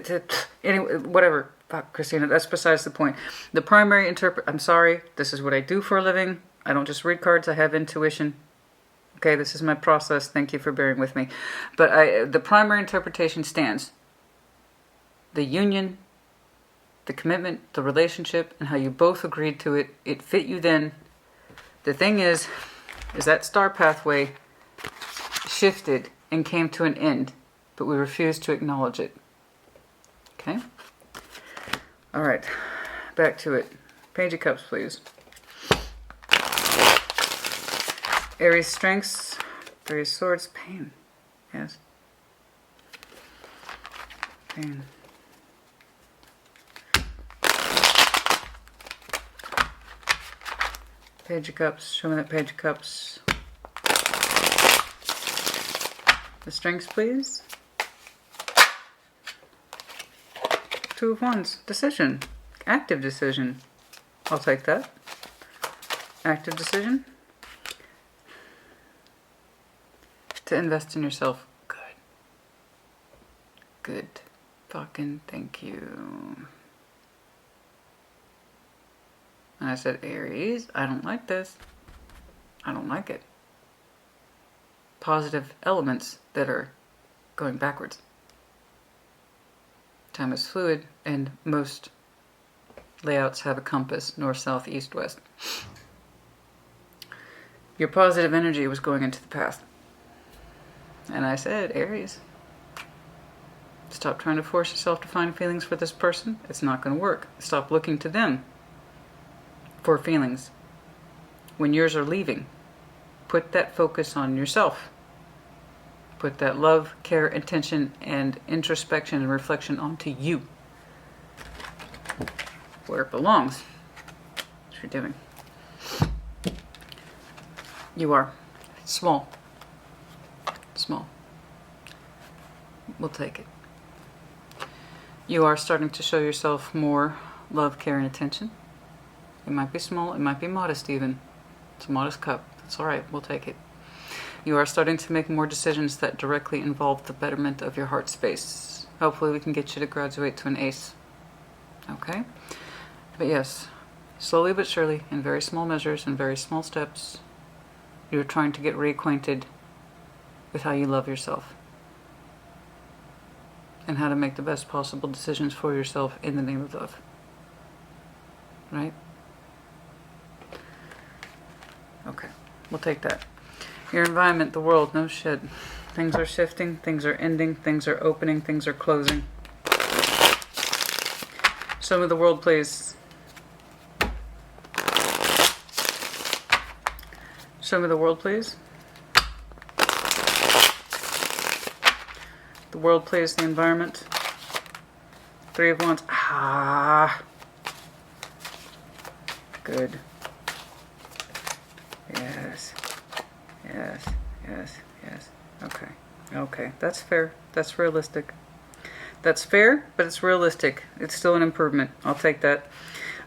anyway, whatever. Fuck, Christina, that's besides the point. The primary I'm sorry. This is what I do for a living. I don't just read cards. I have intuition. Okay, this is my process. Thank you for bearing with me. But the primary interpretation stands. The union the commitment, the relationship, and how you both agreed to it. It fit you then. The thing is that star pathway shifted and came to an end, but we refused to acknowledge it. Okay? All right, back to it. Page of Cups, please. Aries strengths, Three of Swords, pain. Yes. Pain. Page of Cups, show me that Page of Cups. The strengths, please. Two of Wands, decision. Active decision. I'll take that. Active decision. To invest in yourself. Good. Good. Fucking thank you. And I said, Aries, I don't like this. I don't like it. Positive elements that are going backwards. Time is fluid, and most layouts have a compass, north, south, east, west. Your positive energy was going into the past. And I said, Aries, stop trying to force yourself to find feelings for this person. It's not going to work. Stop looking to them for feelings when yours are leaving. Put that focus on yourself. Put that love, care, attention, and introspection and reflection onto you. Where it belongs. That's what you're doing. You are small. Small. We'll take it. You are starting to show yourself more love, care, and attention. It might be small, it might be modest even. It's a modest cup. It's alright, we'll take it. You are starting to make more decisions that directly involve the betterment of your heart space. Hopefully we can get you to graduate to an ace. Okay? But yes, slowly but surely, in very small measures and very small steps, you're trying to get reacquainted with how you love yourself. And how to make the best possible decisions for yourself in the name of love. Right? Okay, we'll take that. Your environment, the world, no shit. Things are shifting, things are ending, things are opening, things are closing. Show me the world, please. Show me the world, please. The world, please, the environment. Three of Wands. Ah. Good. Yes. Yes. Yes. Yes. Okay. Okay. That's fair. That's realistic. That's fair, but it's realistic. It's still an improvement. I'll take that.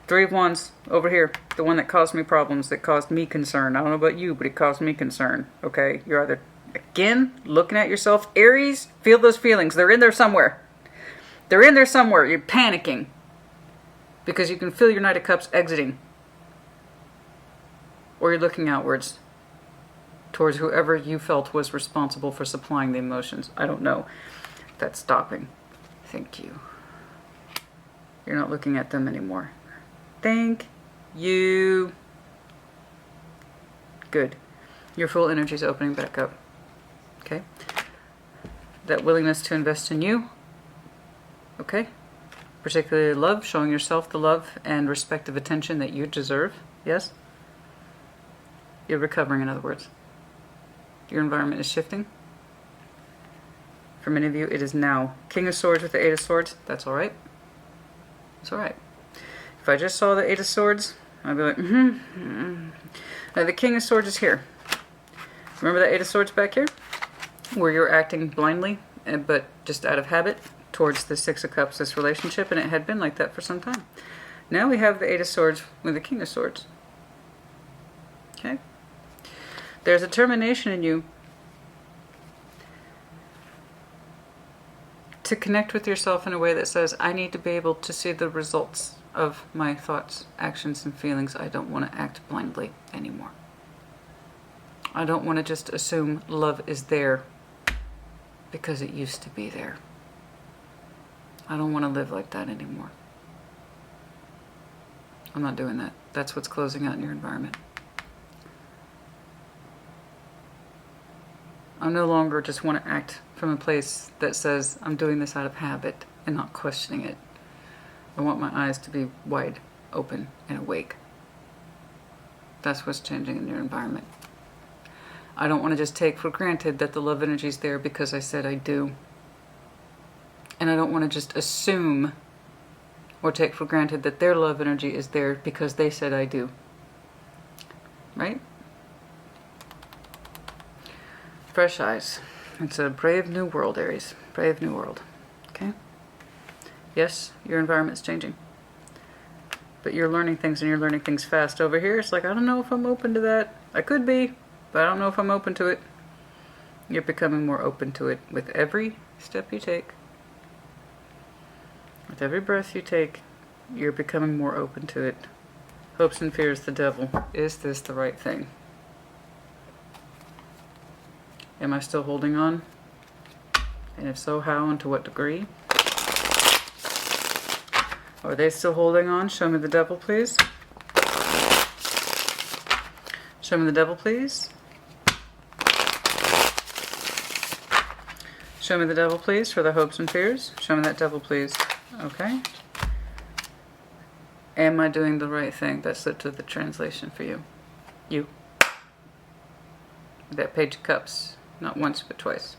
Three of Wands over here. The one that caused me problems, that caused me concern. I don't know about you, but it caused me concern. Okay? You're either, again, looking at yourself. Aries, feel those feelings. They're in there somewhere. They're in there somewhere. You're panicking. Because you can feel your Knight of Cups exiting. Or you're looking outwards. Towards whoever you felt was responsible for supplying the emotions. I don't know. That's stopping. Thank you. You're not looking at them anymore. Thank you. Good. Your full energy is opening back up. Okay? That willingness to invest in you. Okay? Particularly love, showing yourself the love and respect of attention that you deserve. Yes? You're recovering, in other words. Your environment is shifting. For many of you, it is now. King of Swords with the Eight of Swords. That's all right. It's all right. If I just saw the Eight of Swords, I'd be like, Now, the King of Swords is here. Remember that Eight of Swords back here? Where you're acting blindly, but just out of habit, towards the Six of Cups, this relationship, and it had been like that for some time. Now we have the Eight of Swords with the King of Swords. Okay? There's a determination in you to connect with yourself in a way that says, I need to be able to see the results of my thoughts, actions, and feelings. I don't want to act blindly anymore. I don't want to just assume love is there because it used to be there. I don't want to live like that anymore. I'm not doing that. That's what's closing out in your environment. I no longer just want to act from a place that says I'm doing this out of habit and not questioning it. I want my eyes to be wide open and awake. That's what's changing in your environment. I don't want to just take for granted that the love energy is there because I said I do. And I don't want to just assume or take for granted that their love energy is there because they said I do. Right? Fresh eyes. It's a brave new world, Aries. Brave new world. Okay? Yes, your environment's changing. But you're learning things, and you're learning things fast. Over here, it's like, I don't know if I'm open to that. I could be, but I don't know if I'm open to it. You're becoming more open to it with every step you take. With every breath you take, you're becoming more open to it. Hopes and fears the devil. Is this the right thing? Am I still holding on? And if so, how and to what degree? Are they still holding on? Show me the devil, please. Show me the devil, please. Show me the devil, please, for the hopes and fears. Show me that devil, please. Okay. Am I doing the right thing? That's the translation for you. You. That Page of Cups. Not once, but twice.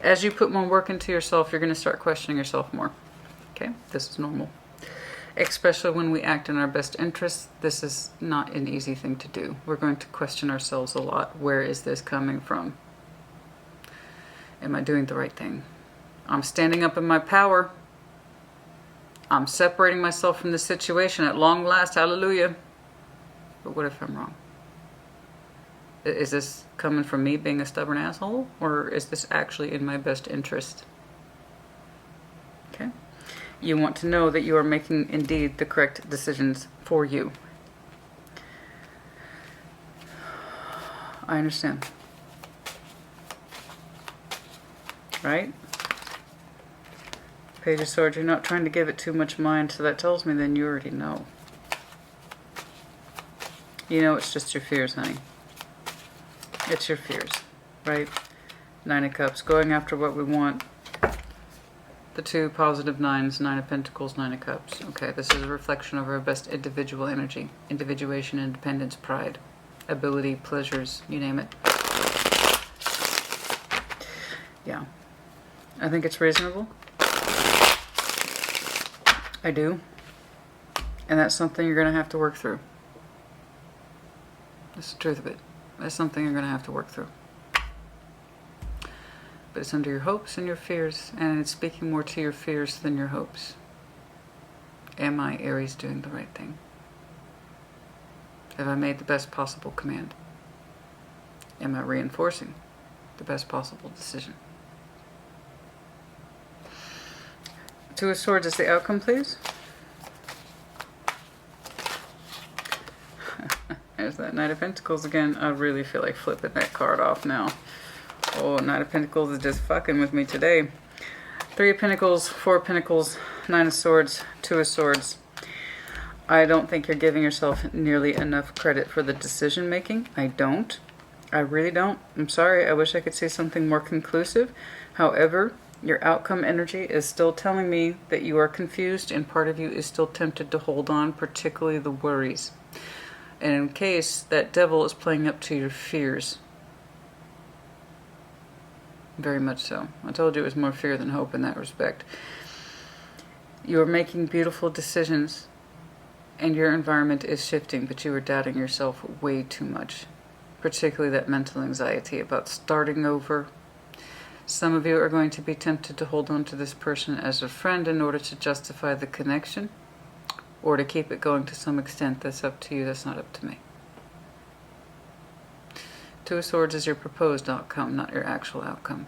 As you put more work into yourself, you're going to start questioning yourself more. Okay? This is normal. Especially when we act in our best interests, this is not an easy thing to do. We're going to question ourselves a lot. Where is this coming from? Am I doing the right thing? I'm standing up in my power. I'm separating myself from the situation at long last. Hallelujah. But what if I'm wrong? Is this coming from me being a stubborn asshole? Or is this actually in my best interest? Okay. You want to know that you are making indeed the correct decisions for you. I understand. Right? Page of Swords, you're not trying to give it too much mind, so that tells me then you already know. You know it's just your fears, honey. It's your fears, right? Nine of Cups, going after what we want. The two positive nines, Nine of Pentacles, Nine of Cups. Okay, this is a reflection of our best individual energy. Individuation, independence, pride, ability, pleasures, you name it. Yeah. I think it's reasonable. I do. And that's something you're going to have to work through. That's the truth of it. That's something you're going to have to work through. But it's under your hopes and your fears, and it's speaking more to your fears than your hopes. Am I, Aries, doing the right thing? Have I made the best possible command? Am I reinforcing the best possible decision? Two of Swords is the outcome, please. There's that Knight of Pentacles again. I really feel like flipping that card off now. Oh, Knight of Pentacles is just fucking with me today. Three of Pentacles, Four of Pentacles, Nine of Swords, Two of Swords. I don't think you're giving yourself nearly enough credit for the decision making. I don't. I really don't. I'm sorry. I wish I could say something more conclusive. However, your outcome energy is still telling me that you are confused, and part of you is still tempted to hold on, particularly the worries. And in case that devil is playing up to your fears. Very much so. I told you it was more fear than hope in that respect. You are making beautiful decisions, and your environment is shifting, but you are doubting yourself way too much. Particularly that mental anxiety about starting over. Some of you are going to be tempted to hold on to this person as a friend in order to justify the connection, or to keep it going to some extent. That's up to you. That's not up to me. Two of Swords is your proposed outcome, not your actual outcome.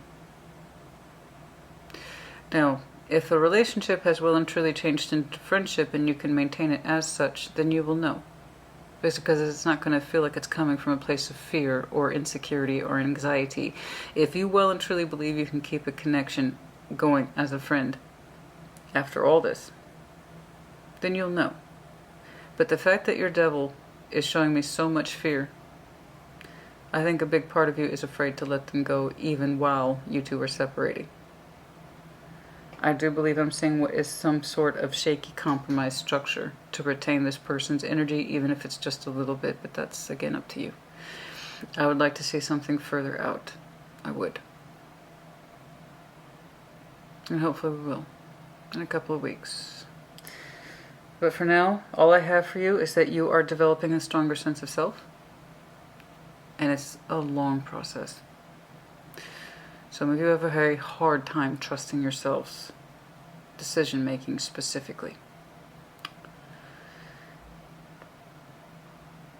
Now, if a relationship has well and truly changed into friendship and you can maintain it as such, then you will know. Because it's not going to feel like it's coming from a place of fear or insecurity or anxiety. If you well and truly believe you can keep a connection going as a friend after all this, then you'll know. But the fact that your devil is showing me so much fear, I think a big part of you is afraid to let them go even while you two are separating. I do believe I'm seeing what is some sort of shaky compromise structure to retain this person's energy, even if it's just a little bit, but that's, again, up to you. I would like to see something further out. I would. And hopefully we will, in a couple of weeks. But for now, all I have for you is that you are developing a stronger sense of self, and it's a long process. Some of you have a very hard time trusting yourselves, decision-making specifically.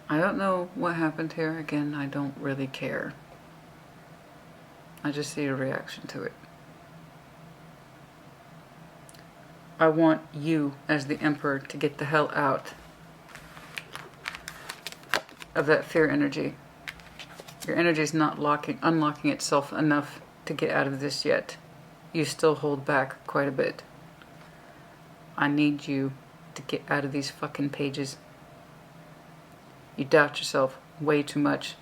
I don't know what happened here. Again, I don't really care. I just see a reaction to it. I want you, as the Emperor, to get the hell out of that fear energy. Your energy is not unlocking itself enough to get out of this yet. You still hold back quite a bit. I need you to get out of these fucking pages. You doubt yourself way too much.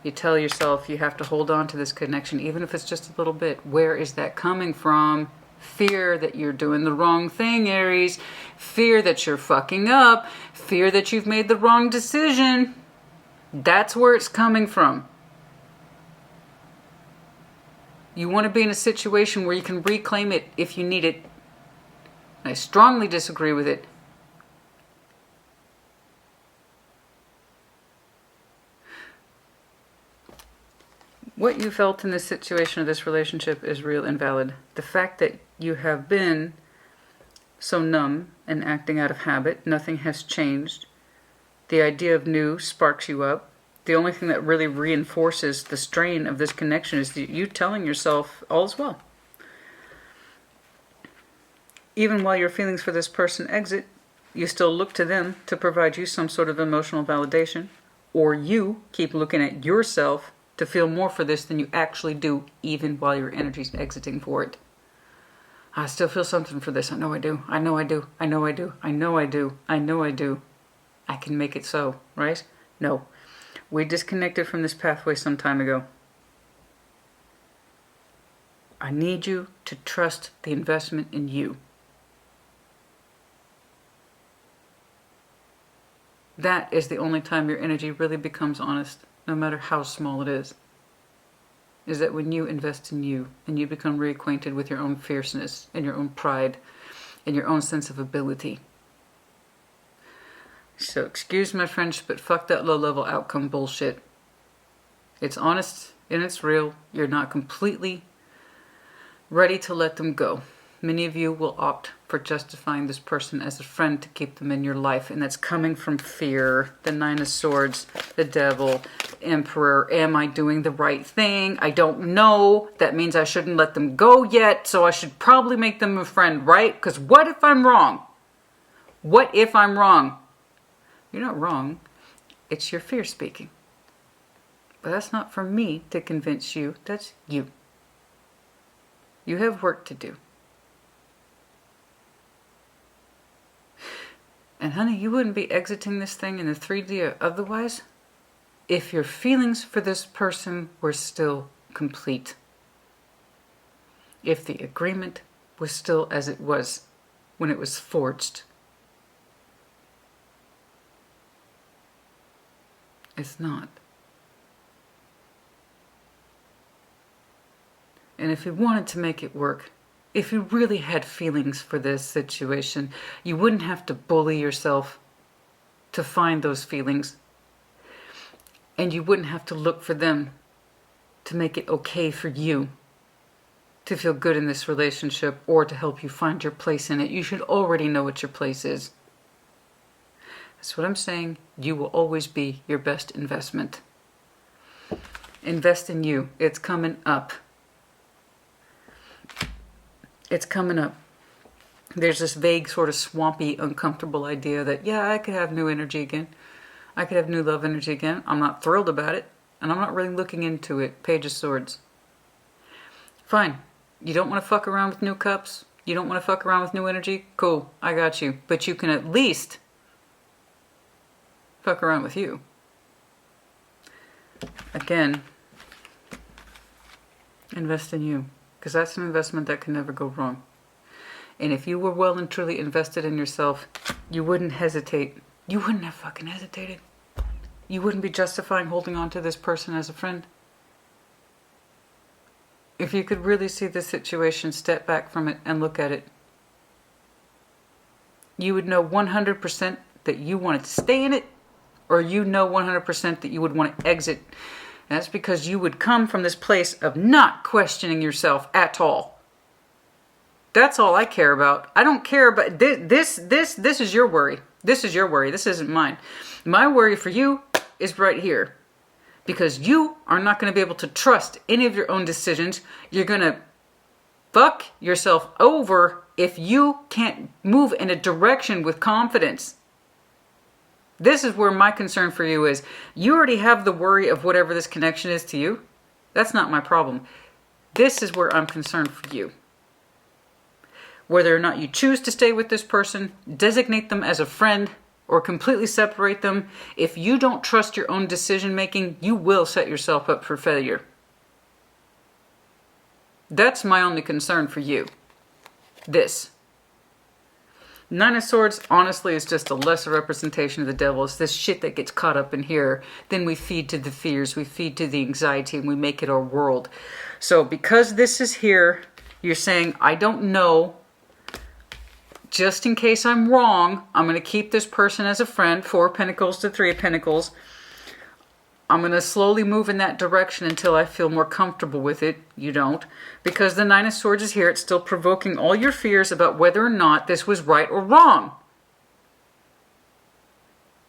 You tell yourself you have to hold on to this connection, even if it's just a little bit. Where is that coming from? Fear that you're doing the wrong thing, Aries. Fear that you're fucking up. Fear that you've made the wrong decision. That's where it's coming from. You want to be in a situation where you can reclaim it if you need it. I strongly disagree with it. What you felt in this situation of this relationship is real and valid. The fact that you have been so numb and acting out of habit, nothing has changed. The idea of new sparks you up. The only thing that really reinforces the strain of this connection is you telling yourself all is well. Even while your feelings for this person exit, you still look to them to provide you some sort of emotional validation, or you keep looking at yourself to feel more for this than you actually do, even while your energy's exiting for it. I still feel something for this. I know I do. I know I do. I know I do. I know I do. I know I do. I can make it so, right? No. We disconnected from this pathway some time ago. I need you to trust the investment in you. That is the only time your energy really becomes honest, no matter how small it is that when you invest in you and you become reacquainted with your own fierceness and your own pride and your own sense of ability. So excuse my French, but fuck that low-level outcome bullshit. It's honest and it's real. You're not completely ready to let them go. Many of you will opt for justifying this person as a friend to keep them in your life, and that's coming from fear. The Nine of Swords, the Devil, Emperor. Am I doing the right thing? I don't know. That means I shouldn't let them go yet, so I should probably make them a friend, right? Because what if I'm wrong? What if I'm wrong? You're not wrong. It's your fear speaking. But that's not for me to convince you. That's you. You have work to do. And honey, you wouldn't be exiting this thing in the 3D otherwise if your feelings for this person were still complete. If the agreement was still as it was when it was forged. It's not. And if you wanted to make it work, if you really had feelings for this situation, you wouldn't have to bully yourself to find those feelings. And you wouldn't have to look for them to make it okay for you to feel good in this relationship or to help you find your place in it. You should already know what your place is. That's what I'm saying. You will always be your best investment. Invest in you. It's coming up. It's coming up. There's this vague, sort of swampy, uncomfortable idea that, yeah, I could have new energy again. I could have new love energy again. I'm not thrilled about it, and I'm not really looking into it. Page of Swords. Fine. You don't want to fuck around with new cups? You don't want to fuck around with new energy? Cool, I got you. But you can at least fuck around with you. Again, invest in you. Because that's an investment that can never go wrong. And if you were well and truly invested in yourself, you wouldn't hesitate. You wouldn't have fucking hesitated. You wouldn't be justifying holding on to this person as a friend. If you could really see the situation, step back from it and look at it, you would know 100% that you wanted to stay in it, or you know 100% that you would want to exit. And that's because you would come from this place of not questioning yourself at all. That's all I care about. I don't care about this is your worry. This is your worry. This isn't mine. My worry for you is right here. Because you are not going to be able to trust any of your own decisions. You're going to fuck yourself over if you can't move in a direction with confidence. This is where my concern for you is. You already have the worry of whatever this connection is to you. That's not my problem. This is where I'm concerned for you. Whether or not you choose to stay with this person, designate them as a friend, or completely separate them, if you don't trust your own decision making, you will set yourself up for failure. That's my only concern for you. This. Nine of Swords, honestly, is just a lesser representation of the devil. It's this shit that gets caught up in here. Then we feed to the fears, we feed to the anxiety, and we make it our world. So because this is here, you're saying, I don't know. Just in case I'm wrong, I'm going to keep this person as a friend. 4 of Pentacles to 3 of Pentacles. I'm going to slowly move in that direction until I feel more comfortable with it. You don't. Because the 9 of Swords is here. It's still provoking all your fears about whether or not this was right or wrong.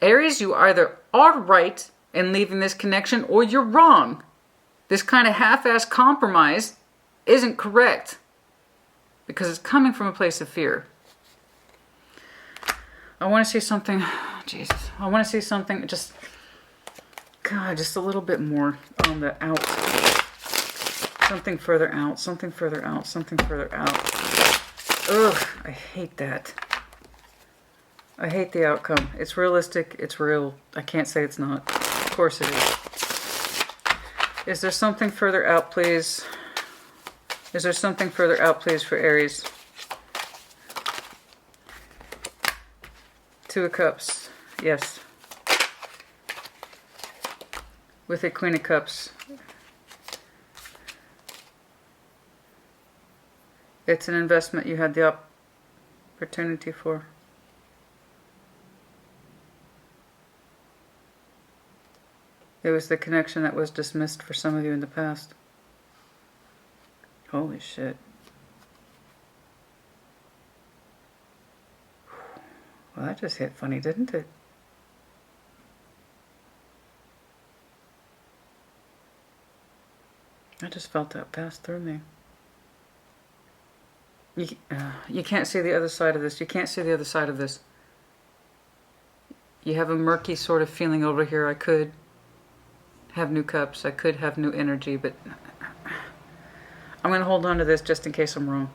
Aries, you either are right in leaving this connection or you're wrong. This kind of half-assed compromise isn't correct. Because it's coming from a place of fear. I want to see something, Jesus, I want to see something, just a little bit more on the out. Something further out, something further out, something further out. Ugh, I hate that. I hate the outcome. It's realistic, it's real. I can't say it's not. Of course it is. Is there something further out, please? Is there something further out, please, for Aries? 2 of Cups, yes. With a Queen of Cups. It's an investment you had the opportunity for. It was the connection that was dismissed for some of you in the past. Holy shit. Well, that just hit funny, didn't it? I just felt that pass through me. You can't see the other side of this. You can't see the other side of this. You have a murky sort of feeling over here. I could have new cups. I could have new energy, but I'm going to hold on to this just in case I'm wrong.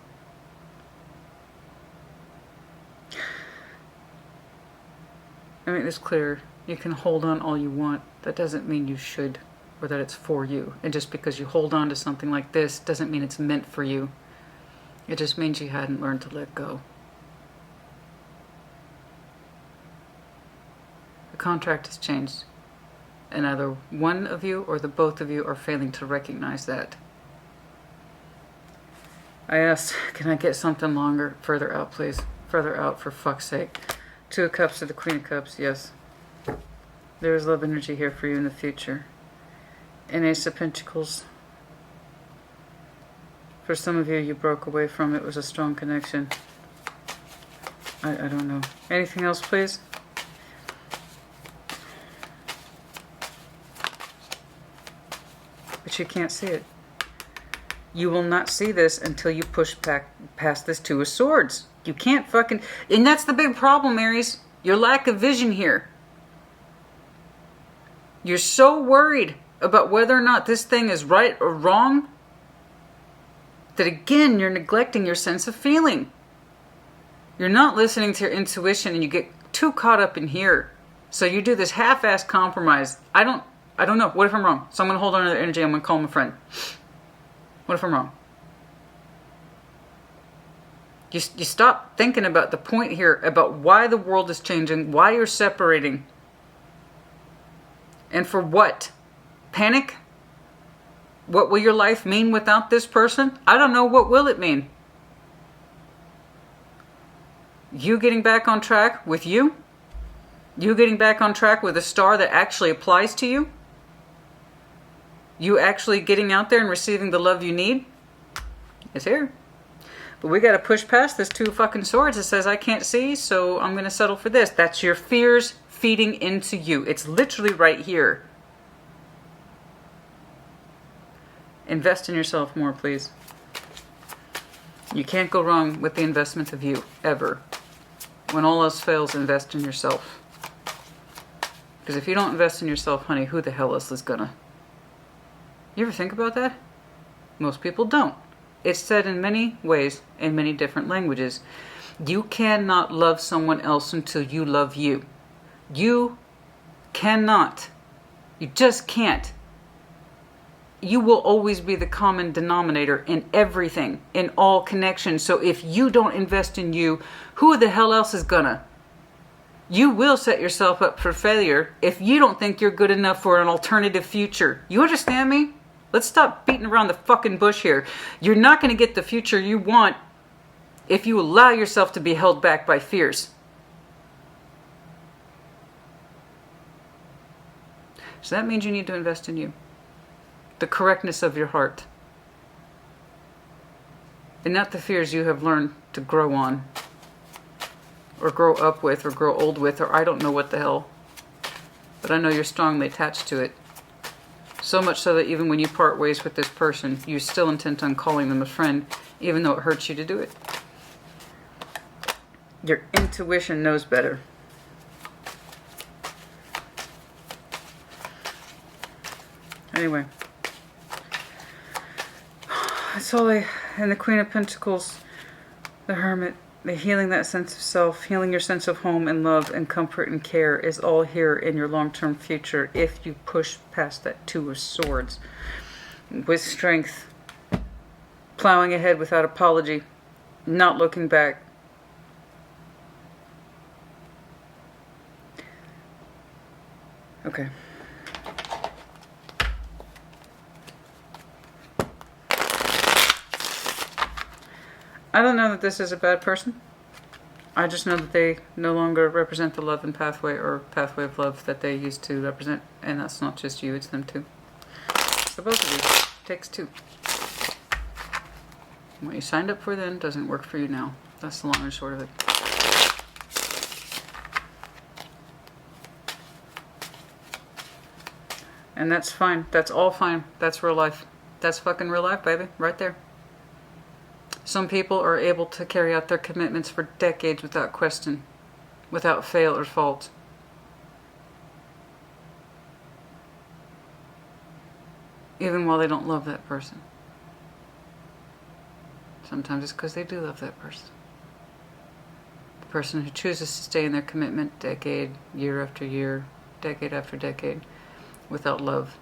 I mean, it's clear. You can hold on all you want. That doesn't mean you should, or that it's for you. And just because you hold on to something like this doesn't mean it's meant for you. It just means you hadn't learned to let go. The contract has changed. And either one of you or the both of you are failing to recognize that. I asked, can I get something longer? Further out, please. Further out, for fuck's sake. 2 of Cups to the Queen of Cups, yes. There is love energy here for you in the future. And Ace of Pentacles. For some of you, you broke away from it. It was a strong connection. I don't know. Anything else, please? But you can't see it. You will not see this until you push back past this 2 of Swords. You can't fucking... And that's the big problem, Aries. Your lack of vision here. You're so worried about whether or not this thing is right or wrong that again, you're neglecting your sense of feeling. You're not listening to your intuition and you get too caught up in here. So you do this half-assed compromise. I don't know. What if I'm wrong? So I'm going to hold on to their energy. I'm going to call them a friend. What if I'm wrong? You stop thinking about the point here, about why the world is changing, why you're separating. And for what? Panic? What will your life mean without this person? I don't know. What will it mean? You getting back on track with you? You getting back on track with a star that actually applies to you? You actually getting out there and receiving the love you need? It's here. But we got to push past this 2 fucking swords that says, I can't see, so I'm going to settle for this. That's your fears feeding into you. It's literally right here. Invest in yourself more, please. You can't go wrong with the investment of you, ever. When all else fails, invest in yourself. Because if you don't invest in yourself, honey, who the hell else is gonna? You ever think about that? Most people don't. It's said in many ways, in many different languages. You cannot love someone else until you love you. You cannot. You just can't. You will always be the common denominator in everything, in all connections. So if you don't invest in you, who the hell else is gonna? You will set yourself up for failure if you don't think you're good enough for an alternative future. You understand me? Let's stop beating around the fucking bush here. You're not going to get the future you want if you allow yourself to be held back by fears. So that means you need to invest in you. The correctness of your heart. And not the fears you have learned to grow on. Or grow up with, or grow old with, or I don't know what the hell. But I know you're strongly attached to it. So much so that even when you part ways with this person, you're still intent on calling them a friend, even though it hurts you to do it. Your intuition knows better. Anyway. That's all and the Queen of Pentacles, the Hermit, the healing that sense of self, healing your sense of home and love and comfort and care is all here in your long-term future if you push past that 2 of Swords with strength, plowing ahead without apology, not looking back. Okay. I don't know that this is a bad person. I just know that they no longer represent the love and pathway or pathway of love that they used to represent. And that's not just you, it's them too. So both of you, takes 2. What you signed up for then doesn't work for you now. That's the long and short of it. And that's fine. That's all fine. That's real life. That's fucking real life, baby. Right there. Some people are able to carry out their commitments for decades without question, without fail or fault. Even while they don't love that person. Sometimes it's because they do love that person. The person who chooses to stay in their commitment decade, year after year, decade after decade, without love,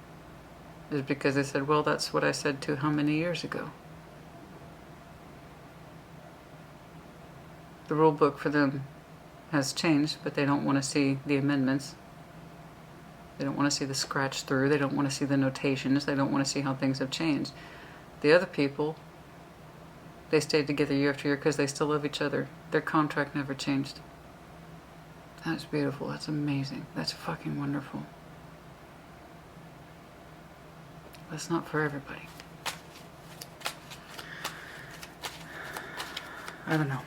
is because they said, well, that's what I said to how many years ago? The rule book for them has changed, but they don't want to see the amendments. They don't want to see the scratch through. They don't want to see the notations. They don't want to see how things have changed. The other people, they stayed together year after year because they still love each other. Their contract never changed. That's beautiful. That's amazing. That's fucking wonderful. That's not for everybody. I don't know.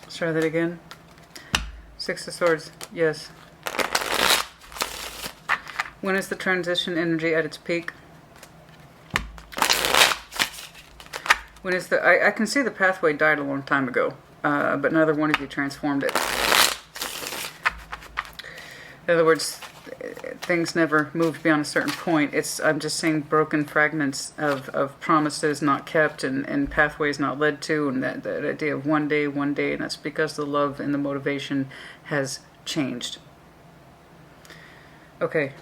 Let's try that again. 6 of Swords. Yes. When is the transition energy at its peak? When is the... I can see the pathway died a long time ago, but neither one of you transformed it. In other words, things never moved beyond a certain point. I'm just saying broken fragments of promises not kept and pathways not led to, and that idea of one day, and that's because the love and the motivation has changed. Okay,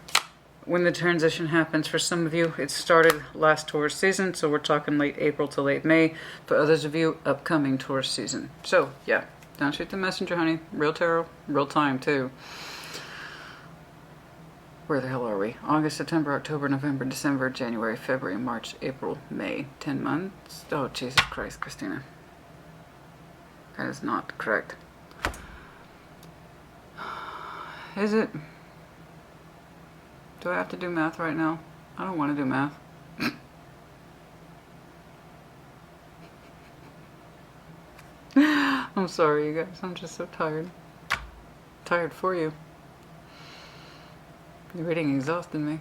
when the transition happens, for some of you, it started last Taurus season, so we're talking late April to late May. For others of you, upcoming Taurus season. So, yeah, don't shoot the messenger, honey. Real tarot, real time, too. Where the hell are we? August, September, October, November, December, January, February, March, April, May. 10 months? Oh, Jesus Christ, Christina. That is not correct. Is it? Do I have to do math right now? I don't want to do math. I'm sorry, you guys. I'm just so tired. Tired for you. The reading exhausted me.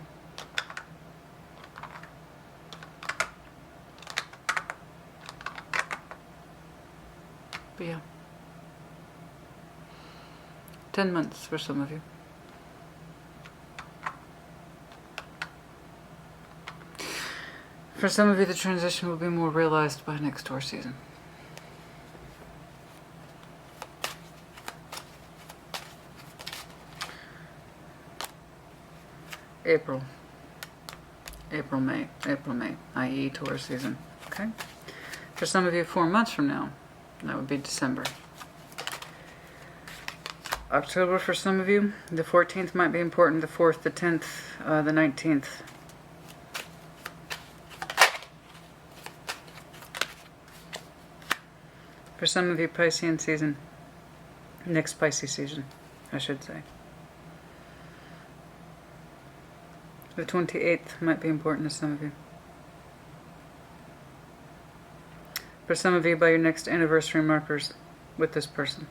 But yeah. 10 months for some of you. For some of you, the transition will be more realized by next Taurus season. April, May, i.e. Taurus season, okay? For some of you, 4 months from now, that would be December. October for some of you, the 14th might be important, the 4th, the 10th, the 19th. For some of you, Piscean season, next Pisces season, I should say. The 28th might be important to some of you. For some of you, by your next anniversary markers with this person.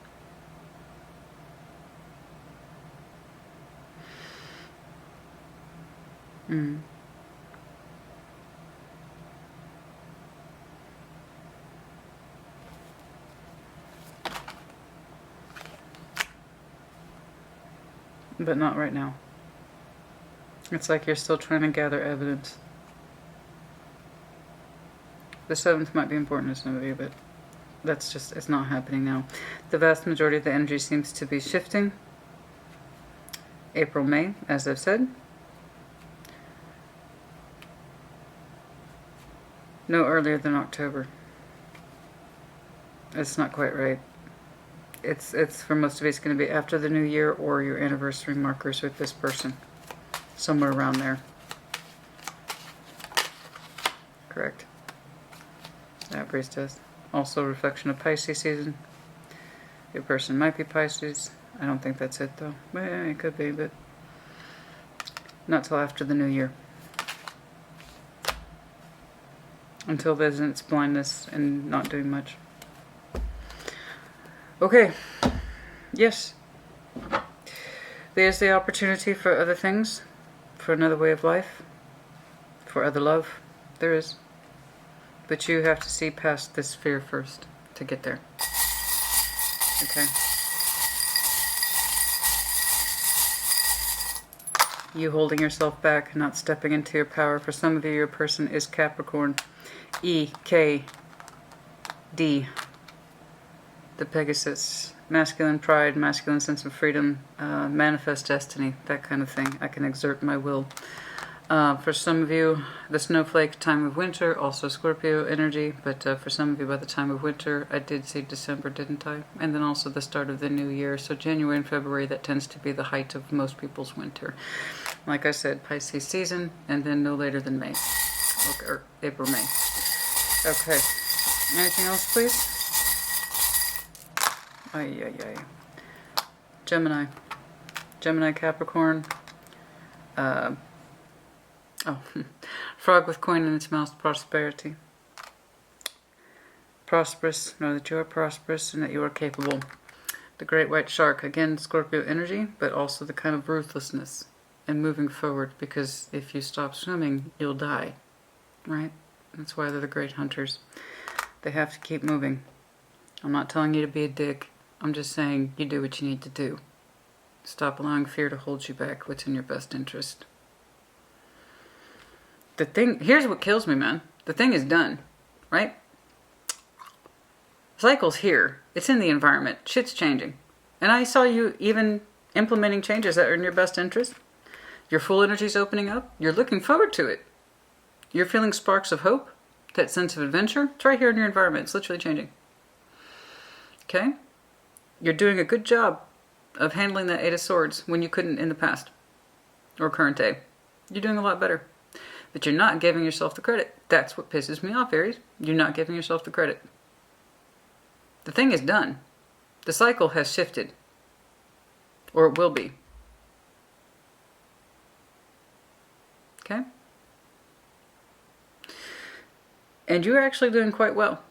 But not right now. It's like you're still trying to gather evidence. The 7th might be important to some of you, but that's just, it's not happening now. The vast majority of the energy seems to be shifting. April, May, as I've said. No earlier than October. It's not quite right. It's for most of you, it's going to be after the new year or your anniversary markers with this person. Somewhere around there. Correct. That priestess. Also a reflection of Pisces season. Your person might be Pisces. I don't think that's it though. Well, it could be, but not till after the new year. Until then, it's blindness and not doing much. Okay. Yes. There's the opportunity for other things. For another way of life, for other love, there is. But you have to see past this fear first to get there. Okay? You holding yourself back, not stepping into your power. For some of you, your person is Capricorn. E-K-D. The Pegasus. Masculine pride, masculine sense of freedom, manifest destiny, that kind of thing. I can exert my will. For some of you, the snowflake, time of winter, also Scorpio energy, but for some of you, by the time of winter, I did say December, didn't I? And then also the start of the new year. So January and February, that tends to be the height of most people's winter. Like I said, Pisces season, and then no later than May. Okay, or April, May. Okay. Anything else, please? Gemini. Gemini, Capricorn. Frog with coin in its mouth, prosperity. Prosperous, know that you are prosperous and that you are capable. The great white shark, again, Scorpio energy, but also the kind of ruthlessness and moving forward, because if you stop swimming, you'll die, right? That's why they're the great hunters. They have to keep moving. I'm not telling you to be a dick. I'm just saying you do what you need to do. Stop allowing fear to hold you back. What's in your best interest? The thing, here's what kills me, man. The thing is done, right? Cycle's here. It's in the environment. Shit's changing. And I saw you even implementing changes that are in your best interest. Your full energy's opening up. You're looking forward to it. You're feeling sparks of hope. That sense of adventure. It's right here in your environment. It's literally changing. Okay? You're doing a good job of handling that Eight of Swords when you couldn't in the past. Or current day. You're doing a lot better. But you're not giving yourself the credit. That's what pisses me off, Aries. You're not giving yourself the credit. The thing is done. The cycle has shifted. Or it will be. Okay? And you're actually doing quite well.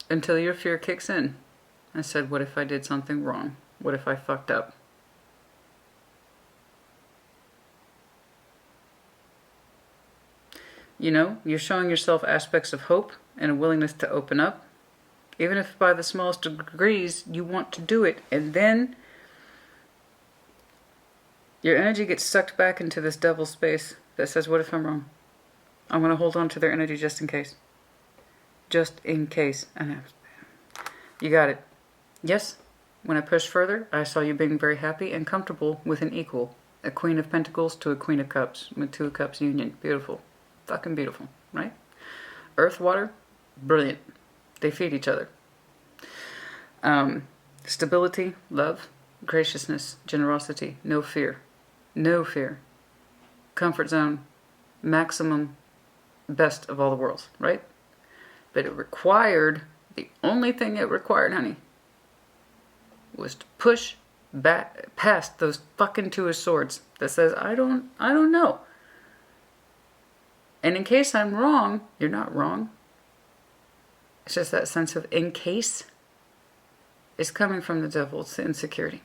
Until your fear kicks in. I said, what if I did something wrong? What if I fucked up? You know, you're showing yourself aspects of hope and a willingness to open up. Even if by the smallest degrees you want to do it. And then your energy gets sucked back into this devil space that says, what if I'm wrong? I'm going to hold on to their energy just in case. Just in case. And you got it. Yes, when I pushed further, I saw you being very happy and comfortable with an equal. A Queen of Pentacles to a Queen of Cups. With Two of Cups union. Beautiful. Fucking beautiful, right? Earth, water, brilliant. They feed each other. Stability, love, graciousness, generosity, no fear. No fear. Comfort zone, maximum best of all the worlds, right? But it required, the only thing it required, honey, was to push back past those fucking Two of Swords that says, I don't know. And in case I'm wrong, you're not wrong. It's just that sense of in case is coming from the devil. It's the insecurity.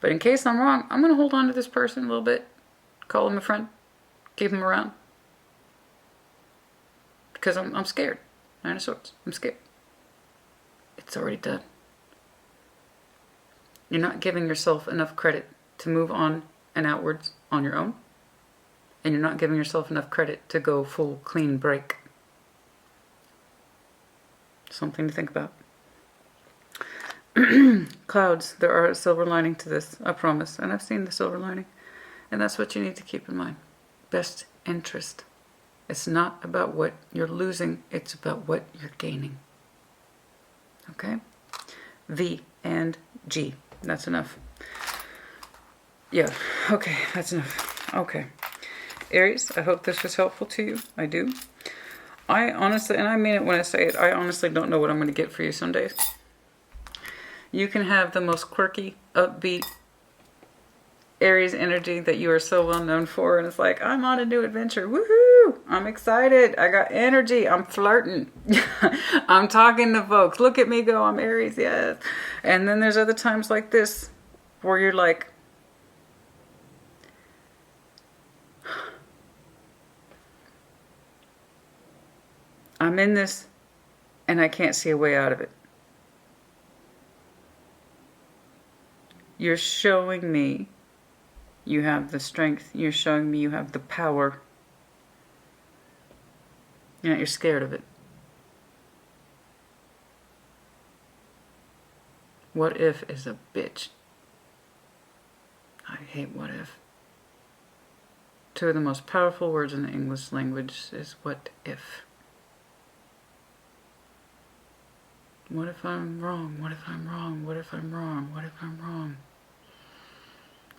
But in case I'm wrong, I'm going to hold on to this person a little bit. Call him a friend. Keep him around. Because I'm scared. Nine of Swords. I'm scared. It's already done. You're not giving yourself enough credit to move on and outwards on your own. And you're not giving yourself enough credit to go full clean break. Something to think about. Clouds, there are a silver lining to this, I promise. And I've seen the silver lining. And that's what you need to keep in mind. Best interest. It's not about what you're losing, it's about what you're gaining. Okay? V and G. That's enough. Yeah, okay, that's enough. Okay. Aries, I hope this was helpful to you. I do. I honestly, and I mean it when I say it, I honestly don't know what I'm going to get for you some days. You can have the most quirky, upbeat Aries energy that you are so well known for, and it's like, I'm on a new adventure. Woohoo! I'm excited. I got energy. I'm flirting. I'm talking to folks. Look at me go. I'm Aries, yes. And then there's other times like this where you're like, I'm in this and I can't see a way out of it. You're showing me you have the strength. You're showing me you have the power. You're scared of it. What if is a bitch. I hate what if. Two of the most powerful words in the English language is what if. What if I'm wrong? What if I'm wrong? What if I'm wrong? What if I'm wrong?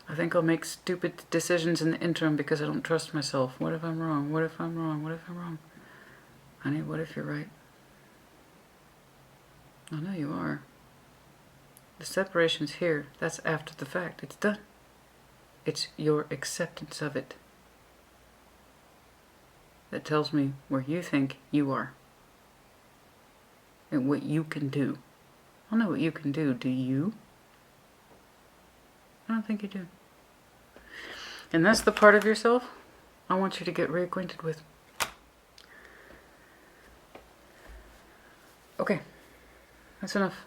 I think I'll make stupid decisions in the interim because I don't trust myself. What if I'm wrong? What if I'm wrong? What if I'm wrong? Honey, what if you're right? I know you are. The separation's here. That's after the fact. It's done. It's your acceptance of it that tells me where you think you are. And what you can do. I don't know what you can do. Do you? I don't think you do. And that's the part of yourself I want you to get reacquainted with. Okay. That's enough.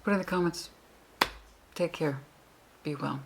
Put in the comments. Take care. Be well.